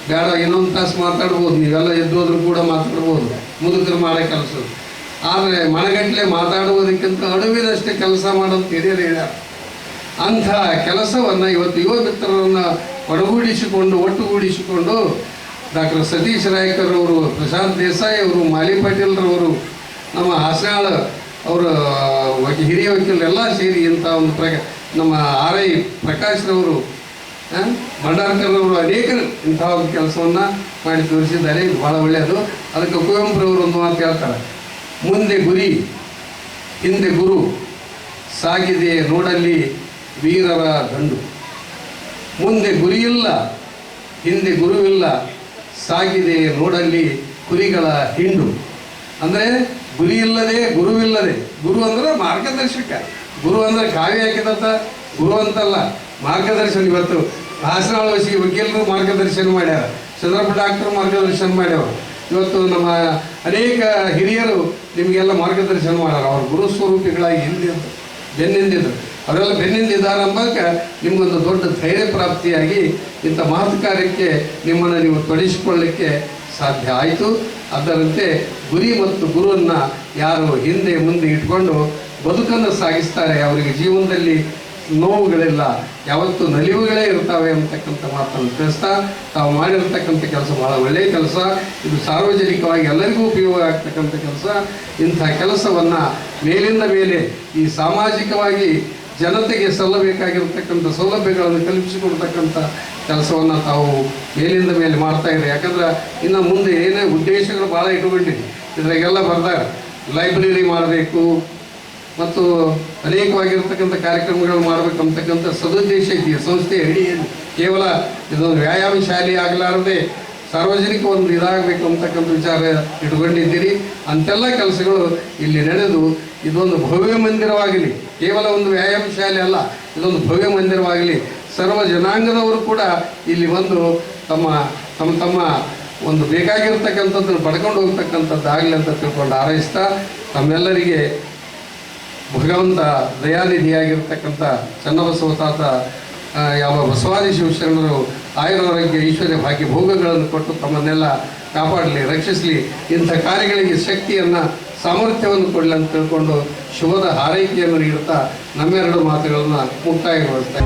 S11: ಬೇಡ ಇನ್ನೊಂದು ತಾಸು ಮಾತಾಡ್ಬೋದು, ನೀವೆಲ್ಲ ಎದ್ದೋದ್ರೂ ಕೂಡ ಮಾತಾಡ್ಬೋದು, ಮುದುಕರು ಮಾಡೋ ಕೆಲಸ. ಆದರೆ ಮನಗಟ್ಟಲೆ ಮಾತಾಡುವುದಕ್ಕಿಂತ ಅಡುವಿನಷ್ಟೇ ಕೆಲಸ ಮಾಡೋಂತ ಹಿರಿಯರು ಹೇಳ್ಯಾರ. ಅಂಥ ಕೆಲಸವನ್ನು ಇವತ್ತು ಯುವ ಮಿತ್ರರನ್ನು ಒಟ್ಟುಗೂಡಿಸಿಕೊಂಡು ಡಾಕ್ಟರ್ ಸತೀಶ್ ರಾಯ್ಕರ್ ಅವರು, ಪ್ರಶಾಂತ್ ದೇಸಾಯಿ ಅವರು, ಮಾಲಿ ಪಾಟೀಲ್ರವರು, ನಮ್ಮ ಹಾಸನಾಳ ಅವರ ಹಿರಿಯ ವಕೀಲರೆಲ್ಲ ಸೇರಿ ಇಂಥ ಒಂದು ನಮ್ಮ RI ಪ್ರಕಾಶ್ರವರು, ಭಂಡಾರ್ಕರ್ರವರು ಅನೇಕರು ಇಂಥ ಒಂದು ಕೆಲಸವನ್ನು ಮಾಡಿ ತೋರಿಸಿದ್ದಾರೆ. ಇದು ಭಾಳ ಒಳ್ಳೆಯದು. ಅದಕ್ಕೆ ಕುವೆಂಪುರವರು ಒಂದು ಮಾತು ಹೇಳ್ತಾರೆ, ಮುಂದೆ ಗುರಿ ಹಿಂದೆ ಗುರು, ಸಾಗಿದೆ ನೋಡಲ್ಲಿ ವೀರರ ದಂಡು. ಮುಂದೆ ಗುರಿಯಿಲ್ಲ ಹಿಂದೆ ಗುರುವಿಲ್ಲ, ಸಾಗಿದೆ ನೋಡಲ್ಲಿ ಕುರಿಗಳ ಹಿಂಡು. ಅಂದರೆ ಗುರಿ ಇಲ್ಲದೆ ಗುರುವಿಲ್ಲದೆ, ಗುರು ಅಂದರೆ ಮಾರ್ಗದರ್ಶಕ, ಗುರು ಅಂದರೆ ಕಾವ್ಯ ಹಾಕಿದಂಥ ಗುರು ಅಂತಲ್ಲ, ಮಾರ್ಗದರ್ಶನ. ಇವತ್ತು ಹಾಸನಾಳವಸಿ ವಕೀಲರು ಮಾರ್ಗದರ್ಶನ ಮಾಡ್ಯಾರ, ಚಂದ್ರಪ್ಪ ಡಾಕ್ಟರ್ ಮಾರ್ಗದರ್ಶನ ಮಾಡ್ಯವರು. ಇವತ್ತು ನಮ್ಮ ಅನೇಕ ಹಿರಿಯರು ನಿಮಗೆಲ್ಲ ಮಾರ್ಗದರ್ಶನ ಮಾಡ್ಯಾರ. ಅವರು ಗುರು ಸ್ವರೂಪಿಗಳಾಗಿ ಬೆನ್ನಿಂದಿದ್ರು. ಅವರೆಲ್ಲ ಬೆನ್ನಿಂದಿದ್ದಾರೆ ಅಂಬಕ್ಕೆ ನಿಮಗೊಂದು ದೊಡ್ಡ ಧೈರ್ಯ ಪ್ರಾಪ್ತಿಯಾಗಿ ಇಂಥ ಮಹತ್ ಕಾರ್ಯಕ್ಕೆ ನಿಮ್ಮನ್ನು ನೀವು ತೊಡಗಿಸಿಕೊಳ್ಳಲಿಕ್ಕೆ ಸಾಧ್ಯ ಆಯಿತು. ಅದರಂತೆ ಗುರಿ ಮತ್ತು ಗುರುವನ್ನು ಯಾರು ಹಿಂದೆ ಮುಂದೆ ಇಟ್ಕೊಂಡು ಬದುಕನ್ನು ಸಾಗಿಸ್ತಾರೆ, ಅವರಿಗೆ ಜೀವನದಲ್ಲಿ ನೋವುಗಳಿಲ್ಲ, ಯಾವತ್ತೂ ನಲಿವುಗಳೇ ಇರ್ತವೆ ಅಂತಕ್ಕಂಥ ಮಾತನ್ನು ತಿಳಿಸ್ತಾ, ತಾವು ಮಾಡಿರ್ತಕ್ಕಂಥ ಕೆಲಸ ಭಾಳ ಒಳ್ಳೆಯ ಕೆಲಸ. ಇದು ಸಾರ್ವಜನಿಕವಾಗಿ ಎಲ್ಲರಿಗೂ ಉಪಯೋಗ ಆಗ್ತಕ್ಕಂಥ ಕೆಲಸ. ಇಂಥ ಕೆಲಸವನ್ನು ಮೇಲಿಂದ ಮೇಲೆ ಈ ಸಾಮಾಜಿಕವಾಗಿ ಜನತೆಗೆ ಸಲ್ಲಬೇಕಾಗಿರ್ತಕ್ಕಂಥ ಸೌಲಭ್ಯಗಳನ್ನು ಕಲ್ಪಿಸಿಕೊಡ್ತಕ್ಕಂಥ ಕೆಲಸವನ್ನು ತಾವು ಮೇಲಿಂದ ಮೇಲೆ ಮಾಡ್ತಾಯಿದೆ. ಯಾಕಂದ್ರೆ ಇನ್ನು ಮುಂದೆ ಏನೇ ಉದ್ದೇಶಗಳು ಭಾಳ ಇಟ್ಕೊಂಡಿದೆ. ಇದ್ರಾಗೆಲ್ಲ ಬರ್ತಾರೆ, ಲೈಬ್ರರಿ ಮಾಡಬೇಕು ಮತ್ತು ಅನೇಕವಾಗಿರ್ತಕ್ಕಂಥ ಕಾರ್ಯಕ್ರಮಗಳು ಮಾಡಬೇಕಂತಕ್ಕಂಥ ಸದುದ್ದೇಶ ಐತಿ ಸಂಸ್ಥೆ ಅಡಿಯಲ್ಲಿ. ಕೇವಲ ಇದೊಂದು ವ್ಯಾಯಾಮ ಶಾಲೆ ಆಗಲಾರದೆ ಸಾರ್ವಜನಿಕ ಒಂದು ಇದಾಗಬೇಕು ಅಂತಕ್ಕಂಥ ವಿಚಾರ ಇಟ್ಕೊಂಡಿದ್ದೀರಿ. ಅಂತೆಲ್ಲ ಕೆಲಸಗಳು ಇಲ್ಲಿ ನಡೆದು ಇದೊಂದು ಭವ್ಯ ಮಂದಿರವಾಗಲಿ, ಕೇವಲ ಒಂದು ವ್ಯಾಯಾಮ ಶಾಲೆ ಅಲ್ಲ, ಇದೊಂದು ಭವ್ಯ ಮಂದಿರವಾಗಲಿ. ಸರ್ವ ಜನಾಂಗದವರು ಕೂಡ ಇಲ್ಲಿ ಬಂದು ತಮ್ಮ ಒಂದು ಬೇಕಾಗಿರ್ತಕ್ಕಂಥದ್ದನ್ನು ಪಡ್ಕೊಂಡು ಹೋಗ್ತಕ್ಕಂಥದ್ದಾಗಲಿ ಅಂತ ತಿಳ್ಕೊಂಡು ಹಾರೈಸ್ತಾ, ತಮ್ಮೆಲ್ಲರಿಗೆ ಭಗವಂತ ದಯಾನಿಧಿಯಾಗಿರ್ತಕ್ಕಂಥ ಚನ್ನಬಸವ ತಾತ ಯಾವ ಬಸವಾದಿ ಶಿವಶರಣರು ಆಯುರಾರೋಗ್ಯ ಐಶ್ವರ್ಯ ಭಾಗ್ಯ ಭೋಗಗಳನ್ನು ಕೊಟ್ಟು ತಮ್ಮನ್ನೆಲ್ಲ ಕಾಪಾಡಲಿ, ರಕ್ಷಿಸಲಿ, ಇಂಥ ಕಾರ್ಯಗಳಿಗೆ ಶಕ್ತಿಯನ್ನು ಸಾಮರ್ಥ್ಯವನ್ನು ಕೊಡಲಿ ಅಂತ ತಿಳ್ಕೊಂಡು ಶುಭದ ಹಾರೈಕೆಯನ್ನು ನೀಡುತ್ತಾ ನಮ್ಮೆರಡು ಮಾತುಗಳನ್ನು ಮುಕ್ತಾಯಗೊಳಿಸ್ತಾ